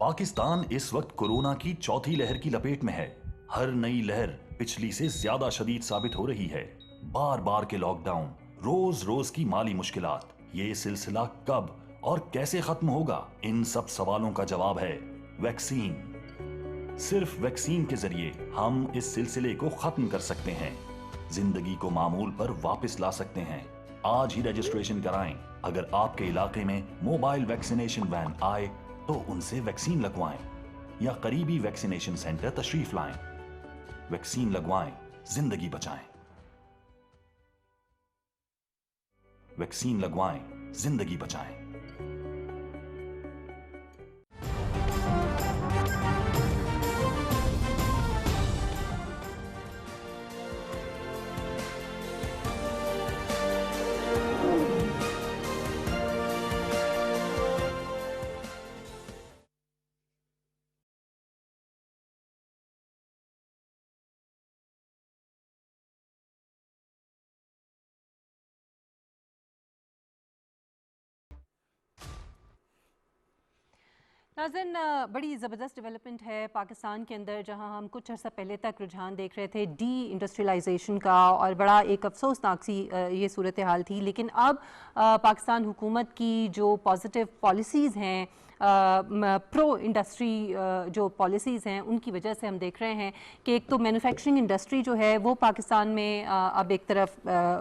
पाकिस्तान इस वक्त कोरोना की चौथी लहर की लपेट में है। हर नई लहर पिछली से ज्यादा शदीद साबित हो रही है। बार बार के लॉकडाउन, रोज रोज की माली मुश्किलात, ये सिलसिला कब और कैसे खत्म होगा? इन सब सवालों का जवाब है वैक्सीन। सिर्फ वैक्सीन के जरिए हम इस सिलसिले को खत्म कर सकते हैं, जिंदगी को मामूल पर वापस ला सकते हैं। आज ही रजिस्ट्रेशन कराएं। अगर आपके इलाके में मोबाइल वैक्सीनेशन वैन आए तो उनसे वैक्सीन लगवाएं या करीबी वैक्सीनेशन सेंटर तशरीफ लाएं। वैक्सीन लगवाएं, जिंदगी बचाएं। वैक्सीन लगवाएं, जिंदगी बचाएं। नाज़रीन, बड़ी ज़बरदस्त डेवलपमेंट है पाकिस्तान के अंदर, जहां हम कुछ अर्सा पहले तक रुझान देख रहे थे डी इंडस्ट्रियलाइजेशन का, और बड़ा एक अफसोसनाक सी ये सूरत हाल थी। लेकिन अब पाकिस्तान हुकूमत की जो पॉजिटिव पॉलिसीज़ हैं, प्रो इंडस्ट्री जो पॉलिसीज़ हैं, उनकी वजह से हम देख रहे हैं कि एक तो मैन्युफैक्चरिंग इंडस्ट्री जो है वो पाकिस्तान में अब एक तरफ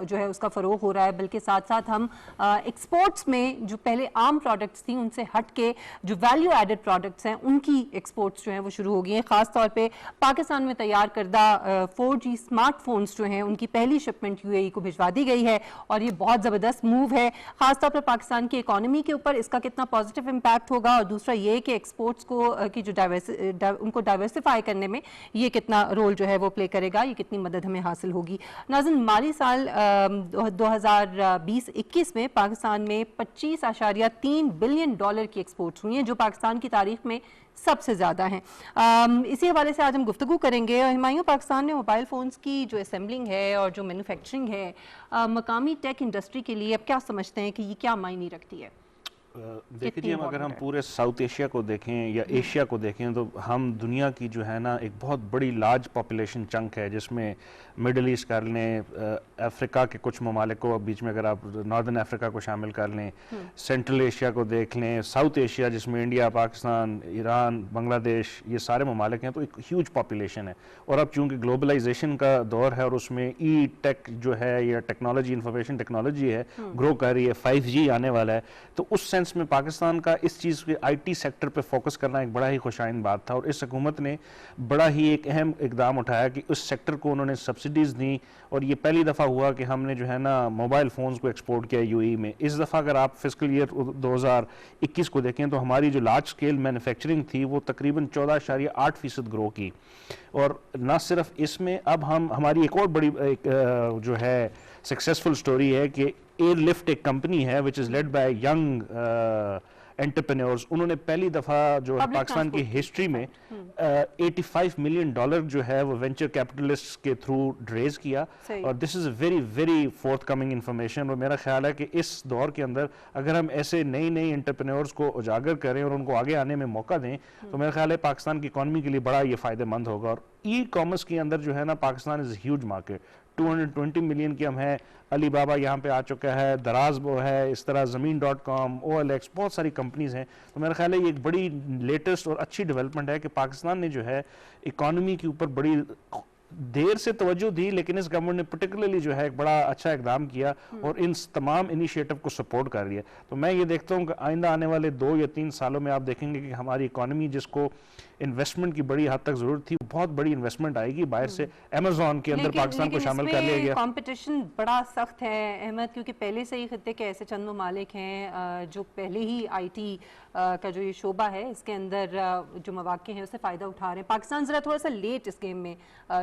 जो है उसका फ़रोग हो रहा है, बल्कि साथ साथ हम एक्सपोर्ट्स में जो पहले आम प्रोडक्ट्स थी उनसे हट के जो वैल्यू एडेड प्रोडक्ट्स हैं उनकी एक्सपोर्ट्स जो हैं वो शुरू हो गई हैं। ख़ास तौर पे पाकिस्तान में तैयार करदा 4G स्मार्टफोन्स जो हैं उनकी पहली शिपमेंट UAE को भिजवा दी गई है, और ये बहुत ज़बरदस्त मूव है। ख़ास तौर पर पाकिस्तान की इकॉनमी के ऊपर इसका कितना पॉजिटिव इम्पैक्ट होगा, और दूसरा ये कि एक्सपोर्ट्स को की जो उनको डाइवर्सिफाई करने में ये कितना रोल जो है वो प्ले करेगा, ये कितनी मदद हमें हासिल होगी। नाज़रीन, माली साल 2020-21 में पाकिस्तान में 25.3 बिलियन डॉलर की एक्सपोर्ट्स हुई हैं, जो पाकिस्तान की तारीख में सबसे ज़्यादा हैं। इसी हवाले से आज हम गुफ्तगू करेंगे। हुमायूं, पाकिस्तान में मोबाइल फ़ोन्स की जो असेंबलिंग है और जो मैन्युफैक्चरिंग है मकामी टेक इंडस्ट्री के लिए अब क्या समझते हैं कि ये क्या मायने रखती है? देखिए, अगर हम पूरे साउथ एशिया को देखें या एशिया को देखें तो हम दुनिया की जो है ना एक बहुत बड़ी लार्ज पॉपुलेशन चंक है, जिसमें मिडल ईस्ट कर लें, अफ्रीका के कुछ ममालिक को बीच में अगर आप नॉर्दर्न अफ्रीका को शामिल कर लें, सेंट्रल एशिया को देख लें, साउथ एशिया जिसमें इंडिया, पाकिस्तान, ईरान, बांग्लादेश, ये सारे ममालिक हैं, तो एक ह्यूज पॉपुलेशन है। और अब चूँकि ग्लोबलाइजेशन का दौर है और उसमें ई टेक जो है या टेक्नोलॉजी, इंफॉर्मेशन टेक्नोलॉजी है, ग्रो कर रही है, 5G आने वाला है, तो उस सेंस में पाकिस्तान का इस चीज़ के IT सेक्टर पे फोकस करना एक बड़ा ही खुशाइन बात था। और इस हुकूमत ने बड़ा ही एक अहम इकदाम उठाया कि उस सेक्टर को उन्होंने सब्सिडीज़ दी, और ये पहली दफ़ा हुआ कि हमने जो है ना मोबाइल फ़ोन्स को एक्सपोर्ट किया UAE में। इस दफ़ा अगर आप फिस्कल ईयर 2021 को देखें तो हमारी जो लार्ज स्केल मैन्युफैक्चरिंग थी वो तकरीबन 14.8% ग्रो की। और ना सिर्फ इसमें, अब हमारी एक और बड़ी जो है सक्सेसफुल स्टोरी है कि एयरलिफ्ट एक कंपनी है which is led by young entrepreneurs. उन्होंने पहली दफ़ा जो है पाकिस्तान की हिस्ट्री में $85 मिलियन जो है वो वेंचर कैपिटलिस्ट के थ्रू रेज किया, और this is very very fourth coming information. और मेरा ख्याल है कि इस दौर के अंदर अगर हम ऐसे नई एंटरप्रेन्योर्स को उजागर करें और उनको आगे आने में मौका दें तो मेरा ख्याल है पाकिस्तान की इकॉनमी के लिए बड़ा ये फ़ायदेमंद होगा। और ई कॉमर्स के अंदर जो है ना Pakistan is huge market, 220 million की हम है, अलीबाबा यहाँ पे आ चुका है, दराज वो है, इस तरह ज़मीन.com, OLX, बहुत सारी कंपनीज हैं। तो मेरा ख्याल है ये एक बड़ी लेटेस्ट और अच्छी डेवलपमेंट है कि पाकिस्तान ने जो है इकॉनमी के ऊपर बड़ी देर से तवज्जो दी, लेकिन इस गवर्नमेंट ने पर्टिकुलरली जो है एक बड़ा अच्छा इकदाम किया और इन तमाम इनिशिएटिव को सपोर्ट कर रही है। तो मैं ये देखता हूँ कि आइंदा आने वाले 2 या 3 सालों में आप देखेंगे कि हमारी इकॉनमी, जिसको इन्वेस्टमेंट की बड़ी हद तक जरूरत थी, बहुत बड़ी इन्वेस्टमेंट आएगी बाहर से। अमेज़न के अंदर पाकिस्तान को शामिल कर लिया गया। कंपटीशन बड़ा सख्त है अहमद, क्योंकि पहले से ही खत्ते के ऐसे चंद ममालिक हैं जो पहले ही IT का जो ये शोबा है इसके अंदर जो मौके हैं उससे फ़ायदा उठा रहे हैं। पाकिस्तान ज़रा थोड़ा सा लेट इस गेम में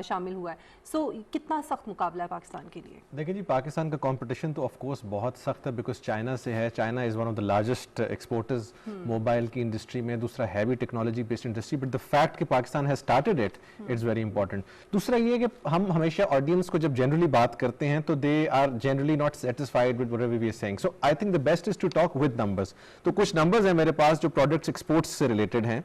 शामिल हुआ है। सो कितना सख्त मुकाबला है पाकिस्तान के लिए? देखिए जी, पाकिस्तान का कंपटीशन तो ऑफ कोर्स बहुत सख्त है, बिकॉज चाइना से है। China is one of the largest exporters mobile की इंडस्ट्री में, दूसरा heavy technology based industry, but the fact कि Pakistan has started it it's very important. दूसरा ये कि हम हमेशा ऑडियंस को जब जनरली बात करते हैं तो they are generally not satisfied with whatever we are saying, so I think the best is to talk with numbers. तो कुछ नंबर्स हैं मेरे पास जो प्रोडक्ट्स एक्सपोर्ट्स से रिलेटेड हैं,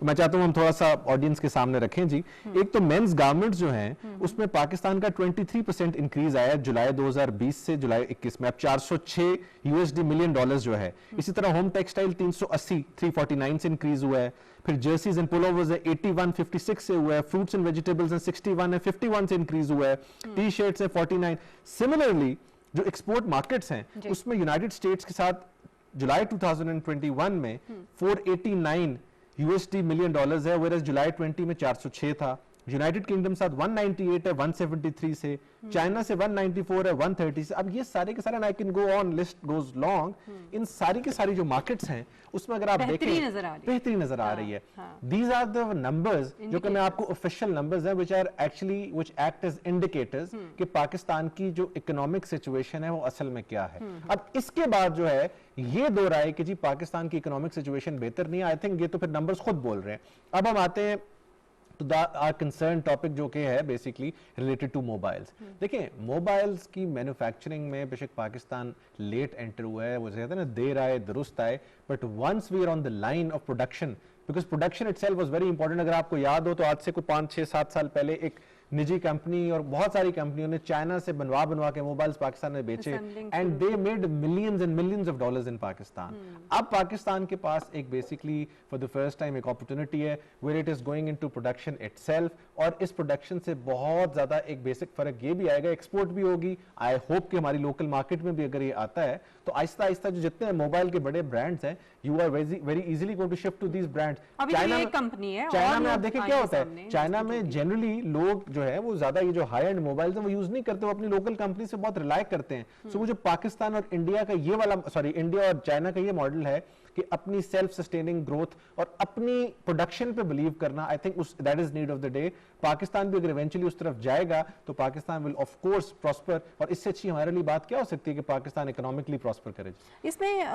मैं चाहता हूं हम थोड़ा सा ऑडियंस के सामने रखें जी। एक तो मेंस गारमेंट्स जो हैं उसमें पाकिस्तान का 23% इंक्रीज आया जुलाई 2020 से जुलाई 21 में, अब $406 मिलियन जो है। इसी तरह होम टेक्सटाइल 380 349 से इंक्रीज हुआ है। फिर जर्सीज एंड पुलोवर्स है 81-56 से हुआ है, फ्रूट्स एंड वेजिटेबल्स है 61 है, 51 से इंक्रीज हुआ है, टी शर्ट्स है 49। सिमिलरली जो एक्सपोर्ट मार्केट्स हैं उसमें यूनाइटेड स्टेट्स के साथ जुलाई 2021 में 489 यूएसडी मिलियन डॉलर्स है, वेयर जुलाई 20 में 406 था। यूनाइटेड किंगडम साथ 198 है 173 से, चाइना से 194 है 130 से। अब ये सारे के सारे, I can go on, list goes long, इन सारी के सारी जो मार्केट्स हैं उसमें अगर आप देखें बेहतरी नजर आ रही है। दीज आर द नंबर्स जो कि मैं आपको ऑफिशियल नंबर्स हैं which are actually which act as indicators कि पाकिस्तान की जो इकोनॉमिक सिचुएशन है वो असल में क्या है। अब इसके बाद जो है ये दो राय कि जी पाकिस्तान की इकोनॉमिक सिचुएशन बेहतर नहीं है, आई थिंक ये तो फिर नंबर्स खुद बोल रहे हैं। अब हम आते हैं तो आर कंसर्न टॉपिक जो कि है बेसिकली रिलेटेड टू मोबाइल्स। देखिए मोबाइल्स की मैन्युफैक्चरिंग में बेशक पाकिस्तान लेट एंटर हुआ है, वो कहते हैं ना देर आए दुरुस्त आए, but once we are on the line of production, because production itself was very important. अगर आपको याद हो तो आज से कोई 5-6-7 साल पहले एक निजी कंपनी और बहुत सारी कंपनियों ने चाइना से बनवा के मोबाइल्स पाकिस्तान में बेचे and they made millions and millions of dollars in Pakistan. अब पाकिस्तान के पास एक basically for the first time एक अपॉर्चुनिटी है where it is going into production itself, और इस प्रोडक्शन से बहुत ज्यादा एक बेसिक फर्क ये भी आएगा, एक्सपोर्ट भी होगी। आई होप कि हमारी लोकल मार्केट में भी अगर ये आता है तो आहिस्ता आहिस्ता जो जितने मोबाइल के बड़े ब्रांड्स हैं you are very easily going to shift to these brands. China में आप देखें क्या होता है, चाइना में जनरली लोग जो है वो ज्यादा ये जो हाई एंड मोबाइल्स हैं वो यूज नहीं करते, वो अपनी लोकल कंपनी से बहुत रिलाय करते हैं। सो वो जो पाकिस्तान और इंडिया का ये वाला इंडिया और चाइना का ये मॉडल है कि अपनी सेल्फ सस्टेनिंग ग्रोथ और अपनी प्रोडक्शन पे बिलीव करना, I think that is need of the day. Pakistan भी अगर इवेंचुअली उस तरफ जाएगा तो Pakistan will of course prosper, और इससे अच्छी हमारे लिए बात क्या हो सकती है कि पाकिस्तान इकोनॉमिकली प्रॉस्पर करे। इसमें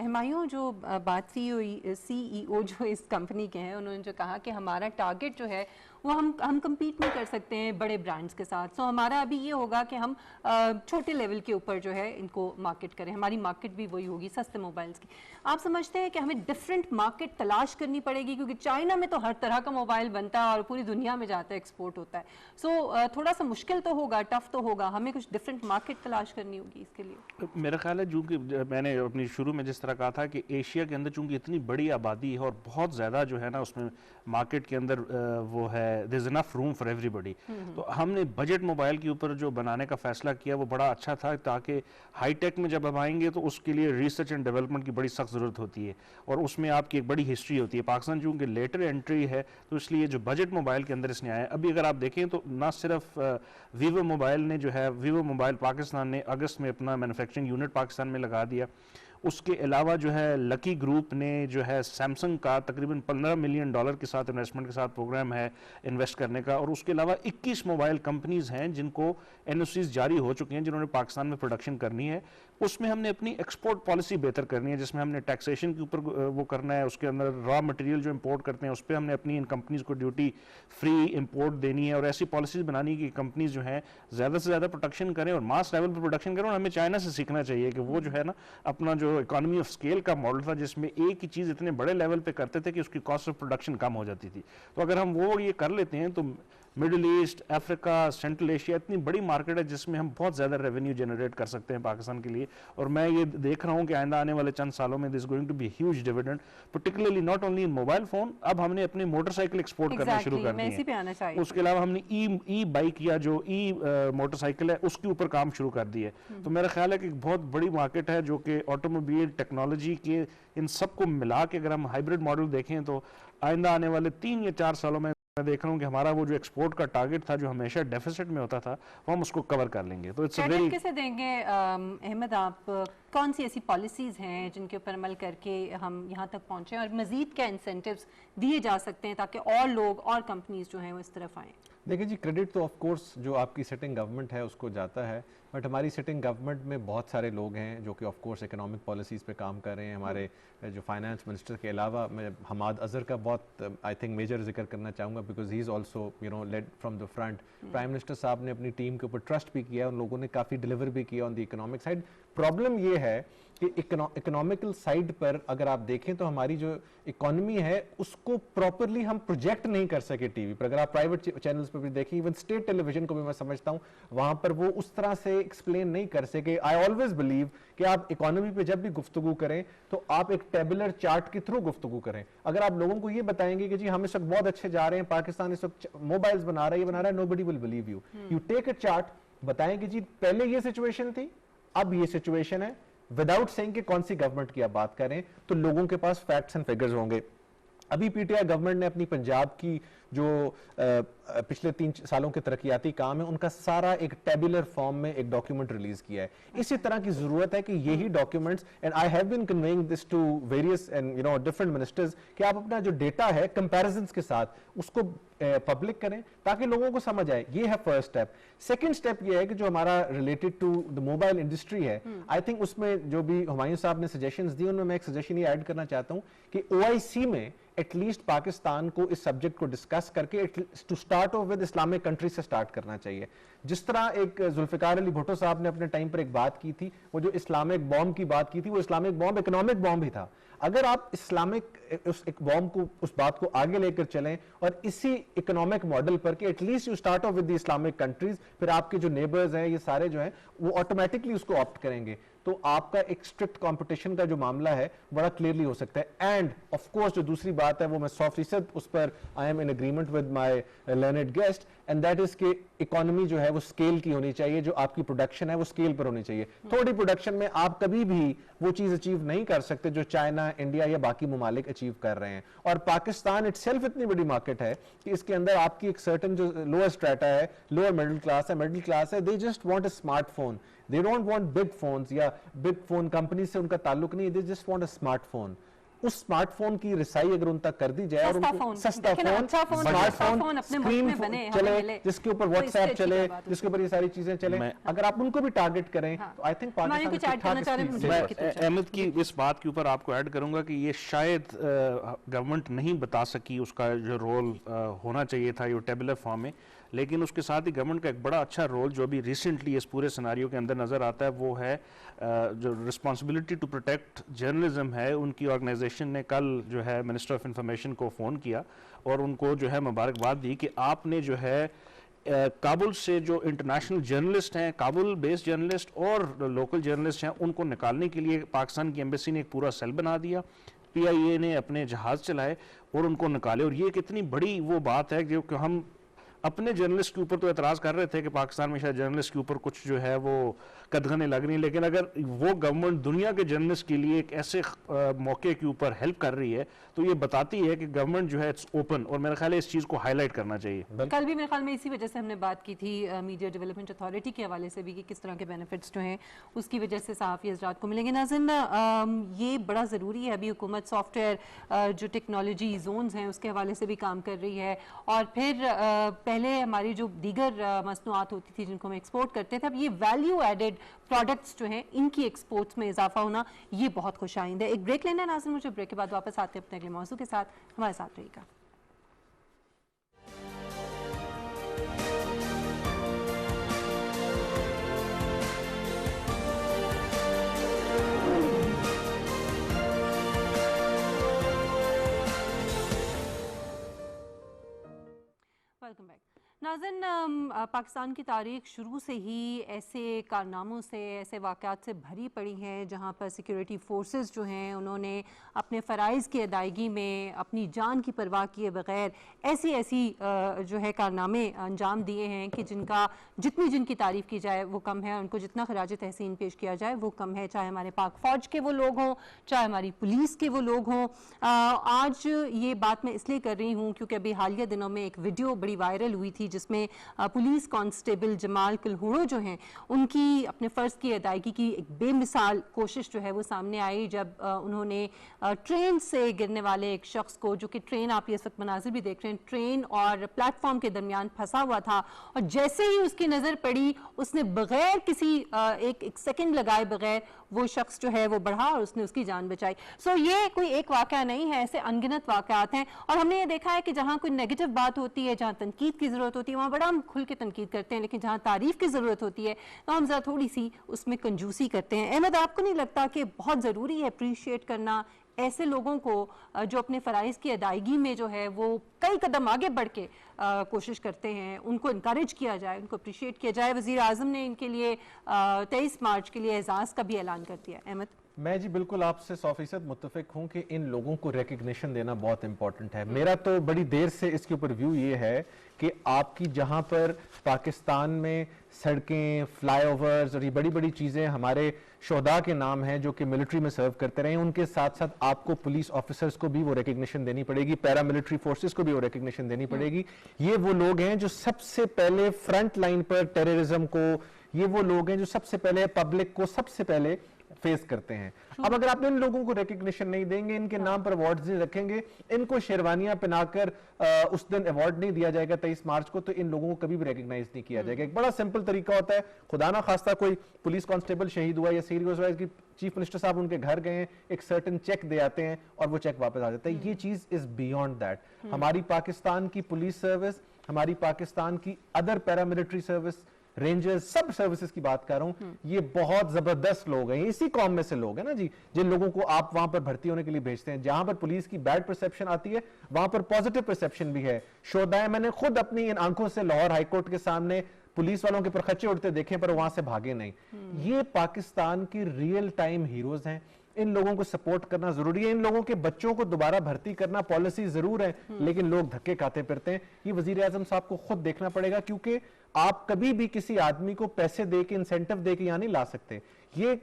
हुमायूं जो बात सीईओ जो इस कंपनी के हैं उन्होंने जो कहा कि हमारा टारगेट जो है वो हम compete नहीं कर सकते हैं बड़े ब्रांड्स के साथ, सो हमारा अभी ये होगा कि हम छोटे लेवल के ऊपर जो है इनको मार्केट करें, हमारी मार्केट भी वही होगी सस्ते मोबाइल्स की। आप समझते हैं कि हमें डिफरेंट मार्केट तलाश करनी पड़ेगी, क्योंकि चाइना में तो हर तरह का मोबाइल बनता है और पूरी दुनिया में जाता है, एक्सपोर्ट होता है, सो थोड़ा सा मुश्किल तो होगा, टफ तो होगा, हमें कुछ डिफरेंट मार्केट तलाश करनी होगी इसके लिए। मेरा ख्याल है चूँकि मैंने अपनी शुरू में जिस तरह कहा था कि एशिया के अंदर चूँकि इतनी बड़ी आबादी है और बहुत ज़्यादा जो है ना उसमें मार्केट के अंदर वो है there is enough room for everybody, तो हमने बजट मोबाइल के ऊपर जो बनाने का फैसला किया वो बड़ा अच्छा था, ताकि हाईटेक में जब हम आएंगे तो उसके लिए रिसर्च एंड डेवलपमेंट की बड़ी सख्त ज़रूरत होती है और उसमें आपकी एक बड़ी हिस्ट्री होती है। पाकिस्तान चूँकि लेटर एंट्री है तो इसलिए जो बजट मोबाइल के अंदर इसने आया, अभी अगर आप देखें तो ना सिर्फ वीवो मोबाइल ने जो है वीवो मोबाइल पाकिस्तान ने अगस्त में अपना मैन्युफैक्चरिंग यूनिट पाकिस्तान में लगा दिया, उसके अलावा जो है लकी ग्रुप ने जो है सैमसंग का तकरीबन $15 मिलियन के साथ इन्वेस्टमेंट के साथ प्रोग्राम है इन्वेस्ट करने का, और उसके अलावा 21 मोबाइल कंपनीज हैं जिनको एनओसीज जारी हो चुकी हैं जिन्होंने पाकिस्तान में प्रोडक्शन करनी है। उसमें हमने अपनी एक्सपोर्ट पॉलिसी बेहतर करनी है जिसमें हमने टैक्सेशन के ऊपर वो करना है, उसके अंदर रॉ मटेरियल जो इंपोर्ट करते हैं उस पर हमने अपनी इन कंपनीज को ड्यूटी फ्री इंपोर्ट देनी है और ऐसी पॉलिसीज बनानी है कि कंपनीज जो है ज़्यादा से ज़्यादा प्रोडक्शन करें और मास लेवल पर प्रोडक्शन करें। और हमें चाइना से सीखना चाहिए कि वो जो है ना अपना जो इकोनॉमी ऑफ स्केल का मॉडल था जिसमें एक ही चीज़ इतने बड़े लेवल पे करते थे कि उसकी कॉस्ट ऑफ प्रोडक्शन कम हो जाती थी, तो अगर हम वो ये कर लेते हैं तो middle east, Africa, central Asia इतनी बड़ी मार्केट है जिसमें हम बहुत ज़्यादा रेवेन्यू जनरेट कर सकते हैं पाकिस्तान के लिए। और मैं ये देख रहा हूँ कि आइंदा आने वाले चंद सालों में this going to be huge dividend, particularly not only in mobile phone, अब हमने अपने मोटरसाइकिल एक्सपोर्ट करना शुरू कर दिए हैं। उसके अलावा हमने ई बाइक या जो मोटरसाइकिल है उसके ऊपर काम शुरू कर दिए। तो मेरा ख्याल है कि एक बहुत बड़ी मार्केट है जो कि ऑटोमोबाइल टेक्नोलॉजी के इन सबको मिला के अगर हम हाइब्रिड मॉडल देखें तो आइंदा आने वाले 3 या 4 सालों में मैं देख रहा हूँ कि हमारा वो जो एक्सपोर्ट का टारगेट था जो हमेशा डेफिसिट में होता था वो हम उसको कवर कर लेंगे। तो इट्स वेरी कैसे देंगे अहमद, आप कौन सी ऐसी पॉलिसीज हैं जिनके ऊपर अमल करके हम यहाँ तक पहुँचे और मजीद क्या इंसेंटिव्स दिए जा सकते हैं ताकि और लोग और कंपनीज जो हैं वो इस तरफ आएँ? देखिए जी, क्रेडिट तो ऑफ कोर्स जो आपकी सिटिंग गवर्नमेंट है उसको जाता है, बट हमारी सिटिंग गवर्नमेंट में बहुत सारे लोग हैं जो कि ऑफ कोर्स इकोनॉमिक पॉलिसीज़ पे काम कर रहे हैं। हमारे जो फाइनेंस मिनिस्टर के अलावा मैं हमाद अजहर का बहुत आई थिंक मेजर जिक्र करना चाहूँगा because he is also led from the front. Prime minister साहब ने अपनी टीम के ऊपर ट्रस्ट भी किया, उन लोगों ने काफ़ी डिलीवर भी किया on the economic side. Problem ये है कि इकोनॉमिकल साइड पर अगर आप देखें तो हमारी जो इकोनॉमी है उसको प्रॉपरली हम प्रोजेक्ट नहीं कर सके टीवी पर। अगर आप प्राइवेट चैनल्स पर भी देखें, इवन स्टेट टेलीविजन को भी मैं समझता हूं वहां पर वो उस तरह से एक्सप्लेन नहीं कर सके। आई ऑलवेज बिलीव कि आप इकोनॉमी पे जब भी गुफ्तगू करें तो आप एक टेबुलर चार्ट के थ्रू गुफ्तगू करें। अगर आप लोगों को ये बताएंगे कि जी हम इस वक्त बहुत अच्छे जा रहे हैं, पाकिस्तान इस वक्त मोबाइल्स बना रहा है, ये बना रहा है, nobody will believe you. You take a chart, बताएं कि जी पहले ये सिचुएशन थी, अब ये सिचुएशन है, विदाउट सेइंग कि कौन सी गवर्नमेंट की आप बात करें, तो लोगों के पास फैक्ट्स एंड फिगर्स होंगे। अभी पीटीआई गवर्नमेंट ने अपनी पंजाब की जो पिछले 3 सालों के तरक्याती काम है उनका सारा एक टेबुलर फॉर्म में एक डॉक्यूमेंट रिलीज किया है। इसी तरह की जरूरत है कि यही documents, and I have been conveying this to various and different ministers, कि आप अपना जो डेटा है कंपैरिजंस के साथ उसको पब्लिक करें ताकि लोगों को समझ आए। ये है फर्स्ट स्टेप। सेकंड स्टेप ये है कि जो हमारा related to the mobile industry है, आई थिंक उसमें जो भी हुमायूं साहब ने सजेशंस दी उनमें मैं एक सजेशन ये ऐड करना चाहता हूं कि ओआईसी में एटलीस्ट पाकिस्तान को इस सब्जेक्ट को डिस्कस करके to start off with Islamic country से स्टार्ट करना चाहिए। जिस तरह एक जुल्फिकार अली भुट्टो साहब ने अपने टाइम पर एक बात की थी, वो जो इस्लामिक बॉम्ब की बात की थी, वो इस्लामिक बॉम्ब इकोनॉमिक बॉम्ब ही था। अगर आप इस्लामिक उस एक बॉम्ब को, उस बात को आगे लेकर चलें और इसी इकोनॉमिक मॉडल पर कि at least you start off with the Islamic countries, फिर आपके जो नेबर्स हैं ये सारे जो हैं वो ऑटोमेटिकली उसको ऑप्ट करेंगे, तो आपका एक स्ट्रिक्ट कंपटीशन का जो मामला है बड़ा क्लियरली हो सकता है। एंड ऑफ कोर्स जो दूसरी बात है वो मैं 100% उस पर I am in agreement with my learned guest, and that is कि इकोनॉमी जो है वो स्केल की होनी चाहिए, जो आपकी प्रोडक्शन है वो स्केल पर होनी चाहिए। थोड़ी प्रोडक्शन में आप कभी भी वो चीज अचीव नहीं कर सकते जो चाइना, इंडिया या बाकी ममालिक अचीव कर रहे हैं। और पाकिस्तान इटसेल्फ इतनी बड़ी मार्केट है कि इसके अंदर आपकी एक सर्टेन जो लोअर स्ट्रेटा है, लोअर मिडिल क्लास है, they just want a smartphone, they don't want big phones या बिग फोन कंपनी से उनका ताल्लुक नहीं, they just want a smartphone. उस स्मार्टफोन की रिसाई अगर उन तक कर दी जाए और उनको सस्ता फोन, स्मार्टफोन, स्क्रीन चले, जिसके ऊपर व्हाट्सएप चले, जिसके ऊपर ये सारी चीजें चले, अगर आप उनको भी टारगेट करें तो आई थिंक अहमद की इस बात के ऊपर आपको ऐड करूंगा कि ये शायद गवर्नमेंट नहीं बता सकी उसका जो रोल होना चाहिए था ये टेबुलर फॉर्म में, लेकिन उसके साथ ही गवर्नमेंट का एक बड़ा अच्छा रोल जो अभी रिसेंटली इस पूरे सिनारियो के अंदर नज़र आता है वो है जो रिस्पॉन्सिबिलिटी टू प्रोटेक्ट जर्नलिज्म है। उनकी ऑर्गेनाइजेशन ने कल जो है मिनिस्टर ऑफ इंफॉर्मेशन को फ़ोन किया और उनको जो है मुबारकबाद दी कि आपने जो है काबुल से जो इंटरनेशनल जर्नलिस्ट हैं, काबुल बेस्ड जर्नलिस्ट और लोकल जर्नलिस्ट हैं, उनको निकालने के लिए पाकिस्तान की एम्बेसी ने एक पूरा सेल बना दिया। PIA ने अपने जहाज़ चलाए और उनको निकाले। और ये कितनी बड़ी वो बात है जो कि हम अपने जर्नलिस्ट के ऊपर तो एतराज़ कर रहे थे कि पाकिस्तान में शायद जर्नलिस्ट के ऊपर कुछ जो है वो कदगने लग रही हैं, लेकिन अगर वो गवर्नमेंट दुनिया के जर्नलिस्ट के लिए एक ऐसे मौके के ऊपर हेल्प कर रही है तो ये बताती है कि गवर्नमेंट जो है इट्स ओपन, और मेरा ख्याल है इस चीज़ को हाईलाइट करना चाहिए। कल भी मेरे ख्याल में इसी वजह से हमने बात की थी मीडिया डेवलपमेंट अथॉरिटी के हवाले से भी कि किस तरह के बेनिफिट्स जो हैं उसकी वजह से सहाफ़ी हज़रात को मिलेंगे। नाज़रीन, ये बड़ा ज़रूरी है। अभी हुकूमत सॉफ्टवेयर जो टेक्नोलॉजी जोन्स हैं उसके हवाले से भी काम कर रही है, और फिर पहले हमारी जो दीगर मसनूआत होती थी जिनको हम एक्सपोर्ट करते थे, अब ये वैल्यू एडेड प्रोडक्ट्स जो हैं इनकी एक्सपोर्ट्स में इजाफा होना ये बहुत खुशाइंद है। एक ब्रेक लेना है नाज़रीन, मुझे ब्रेक के बाद वापस आते हैं अपने अगले मौजू के साथ, हमारे साथ रहिएगा। Welcome back. नाज़रीन, पाकिस्तान की तारीख शुरू से ही ऐसे कारनामों से, ऐसे वाक़यात से भरी पड़ी है जहाँ पर सिक्योरिटी फोर्सेस जो हैं उन्होंने अपने फ़राइज़ की अदायगी में अपनी जान की परवाह किए बगैर ऐसी जो है कारनामे अंजाम दिए हैं कि जिनकी तारीफ़ की जाए वो कम है, उनको जितना खराज तहसीन पेश किया जाए वो कम है, चाहे हमारे पाक फ़ौज के वो लोग हों, चाहे हमारी पुलिस के वो लोग हों। आज ये बात मैं इसलिए कर रही हूँ क्योंकि अभी हालिया दिनों में एक वीडियो बड़ी वायरल हुई थी जिसमें पुलिस कांस्टेबल जमाल कुलहूड़ो जो हैं उनकी अपने फ़र्ज़ की अदायगी की एक बेमिसाल कोशिश जो है वो सामने आई जब उन्होंने ट्रेन से गिरने वाले एक शख्स को, जो कि ट्रेन, आप ये इस वक्त मनाजिर भी देख रहे हैं, ट्रेन और प्लेटफॉर्म के दरमियान फंसा हुआ था, और जैसे ही उसकी नज़र पड़ी उसने बगैर किसी एक सेकंड लगाए बगैर वो शख्स जो है वो बढ़ा और उसने उसकी जान बचाई। सो ये कोई एक वाक़या नहीं है, ऐसे अनगिनत वाक़यात हैं। और हमने ये देखा है कि जहाँ कोई नेगेटिव बात होती है, जहाँ तनकीद की ज़रूरत ज़रूरत होती है वहाँ बड़ा हम खुल के तनकीद करते हैं, लेकिन जहाँ तारीफ़ की ज़रूरत होती है तो हम ज़रा थोड़ी सी उसमें कंजूसी करते हैं। अहमद, आपको नहीं लगता कि बहुत ज़रूरी है अप्रिशिएट करना ऐसे लोगों को जो अपने फ़राइज़ की अदायगी में जो है वो कई कदम आगे बढ़ के कोशिश करते हैं, उनको इनकरेज किया जाए, उनको अप्रिशिएट किया जाए। वज़ीर आज़म ने इनके लिए 23 मार्च के लिए एजाज़ का भी ऐलान कर दिया। अहमद, मैं जी बिल्कुल आपसे 100% मुत्तफिक हूँ कि इन लोगों को रिकग्निशन देना बहुत इंपॉर्टेंट है। मेरा तो बड़ी देर से इसके ऊपर व्यू ये है कि आपकी जहाँ पर पाकिस्तान में सड़कें, फ्लाईओवर्स और ये बड़ी बड़ी चीज़ें हमारे शोहदा के नाम हैं जो कि मिलिट्री में सर्व करते रहे, उनके साथ साथ आपको पुलिस ऑफिसर्स को भी वो रिकग्निशन देनी पड़ेगी, पैरामिलिट्री फोर्सेस को भी वो रिकग्निशन देनी पड़ेगी। ये वो लोग हैं जो सबसे पहले फ्रंट लाइन पर टेररिज्म को, ये वो लोग हैं जो सबसे पहले पब्लिक को सबसे पहले फेस करते हैं। अब अगर आप इन लोगों को रिकग्निशन नहीं देंगे, इनके नाम पर अवार्ड्स नहीं रखेंगे, इनको शेरवानियां पहनाकर उस दिन अवार्ड नहीं दिया जाएगा 23 मार्च को, तो इन लोगों को कभी भी रिकग्नाइज नहीं किया जाएगा। एक बड़ा सिंपल तरीका होता है, खुदा ना खास्ता कोई पुलिस कांस्टेबल शहीद हुआ या सीरियस हुआ, इसकी चीफ मिनिस्टर साहब उनके घर गए, एक सर्टेन चेक दे आते हैं और वो चेक वापस आ जाता है। ये चीज इज बियॉन्ड दैट। हमारी पाकिस्तान की पुलिस सर्विस, हमारी पाकिस्तान की अदर पैरामिलिट्री सर्विस, रेंजर्स, सब सर्विसेज की बात कर रहा हूं, ये बहुत जबरदस्त लोग हैं, इसी कौम में से लोग हैं ना जी, जिन लोगों को आप वहां पर भर्ती होने के लिए भेजते हैं। जहां पर पुलिस की बैड परसेप्शन आती है वहां पर पॉजिटिव परसेप्शन भी है। शोधाएं मैंने खुद अपनी इन आंखों से लाहौर हाईकोर्ट के सामने पुलिस वालों के परखच्चे उड़ते देखे पर वहां से भागे नहीं। ये पाकिस्तान की रियल टाइम हीरोज हैं। इन लोगों को सपोर्ट करना जरूरी है। इन लोगों के बच्चों को दोबारा भर्ती करना पॉलिसी जरूर है, लेकिन लोग धक्के खाते फिरते हैं। ये वजीर आजम साहब को खुद देखना पड़ेगा, क्योंकि आप कभी भी किसी आदमी को पैसे दे के, इंसेंटिव दे के यहाँ नहीं ला सकते। ये एक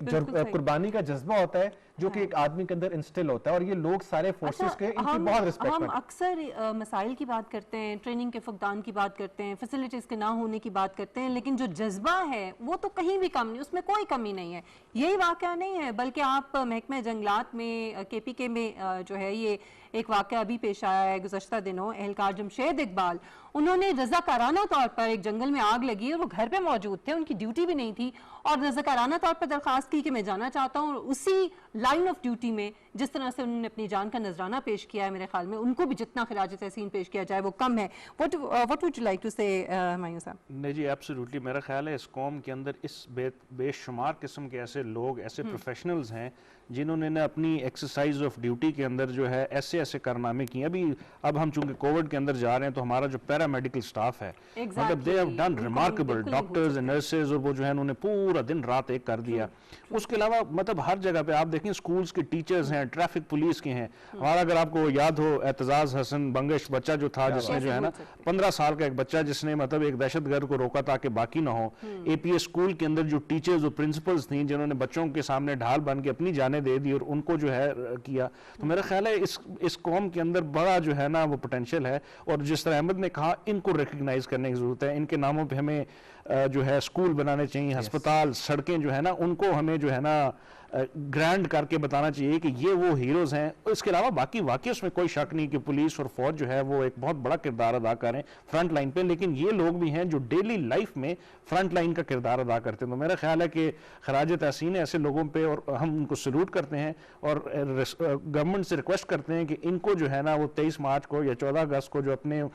कुर्बानी का जज्बा होता है जो कि एक आदमी के अंदर इंस्टिल होता है, और ये लोग सारे फोर्सेस के इनकी बहुत रिस्पेक्ट हम अक्सर मसाइल की बात करते हैं, ट्रेनिंग के फुकदान की बात करते हैं, फैसिलिटीज के ना होने की बात करते हैं, लेकिन जो जज्बा है वो तो कहीं भी कम नहीं, उसमें कोई कमी नहीं है। यही वाकया नहीं है, बल्कि आप महकमा जंगलात में KPK में जो है ये एक वाकया अभी पेश आया है गुज़श्ता दिनों। एहलकार जमशेद इकबाल, उन्होंने रज़ाकाराना तौर पर, एक जंगल में आग लगी और वो घर पे मौजूद थे, उनकी ड्यूटी भी नहीं थी, और रज़ाकाराना तौर पर दरख्वास्त की कि मैं जाना चाहता हूँ, और उसी लाइन ऑफ ड्यूटी में जिस तरह से उन्होंने अपनी जान का नजराना पेश किया है, मेरे ख्याल में उनको भी जितना खिराज तहसीन पेश किया जाए वो कम है। What would you like to say Humayun साहब? नहीं जी, एब्सोल्युटली। मेरा ख्याल है इस कौम के अंदर इस बेशुमार किस्म के ऐसे लोग, ऐसे प्रोफेशनल्स हैं जिन्होंने ना अपनी एक्सरसाइज ऑफ ड्यूटी के अंदर जो है ऐसे ऐसे कारनामे किए। अभी अब हम चूंकि कोविड के अंदर जा रहे हैं तो हमारा जो पैरामेडिकल स्टाफ है, मतलब they have done remarkable, doctors and nurses, और वो जो है उन्होंने पूरा दिन रात एक कर दिया। उसके अलावा मतलब हर जगह पे आप देखें, स्कूल्स के टीचर्स हैं, ट्रैफिक पुलिस के हैं। हमारा अगर आपको याद हो, एतजाज हसन बंगश बच्चा जो था, जिसने जो है ना 15 साल का एक बच्चा जिसने मतलब एक दहशतगर्द को रोका ताकि बाकी ना हो। APS स्कूल के अंदर जो टीचर्स और प्रिंसिपल्स थी जिन्होंने बच्चों के सामने ढाल बन के अपनी जानें दे दी और उनको जो है किया, तो मेरा ख्याल है इस कौम के अंदर बड़ा जो है ना वो पोटेंशियल है। और जिस तरह अहमद ने कहा, इनको रिकग्नाइज करने की जरूरत है। इनके नामों पे हमें जो है स्कूल बनाने चाहिए, अस्पताल, सड़कें जो है ना उनको हमें जो है ना ग्रैंड करके बताना चाहिए कि ये वो हीरोज हैं। इसके अलावा बाकी वाकई उसमें कोई शक नहीं कि पुलिस और फौज जो है वो एक बहुत बड़ा किरदार अदा करें फ्रंट लाइन पे, लेकिन ये लोग भी हैं जो डेली लाइफ में फ्रंट लाइन का किरदार अदा करते हैं। तो मेरा ख्याल है कि खराज तहसीन है ऐसे लोगों पे, और हम उनको सल्यूट करते हैं और गवर्नमेंट से रिक्वेस्ट करते हैं कि इनको जो है ना वो 23 मार्च को या 14 अगस्त को जो अपने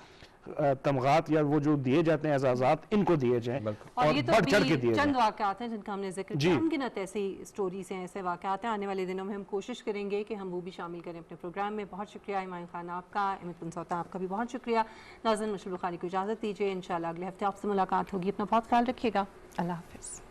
तमगात या वो जो दिए जाते हैं एजाज़ात, इनको दिए जाएं और ये तो बढ़ चढ़ के दिए जाएं। चंद वाक़यात हैं जिनका हमने जिक्र किया, अनगिनत ऐसी स्टोरीज हैं, ऐसे वाक़यात हैं। आने वाले दिनों में हम कोशिश करेंगे कि हम वो भी शामिल करें अपने प्रोग्राम में। बहुत शुक्रिया हुमायूं खान आपका, अहमद पंसौता आपका भी बहुत शुक्रिया। नाज़रीन, मुशल बुखारी को इजाज़त दीजिए, इंशाल्लाह अगले हफ्ते आपसे मुलाकात होगी। अपना बहुत ख्याल रखिएगा। अल्लाह हाफ़िज़।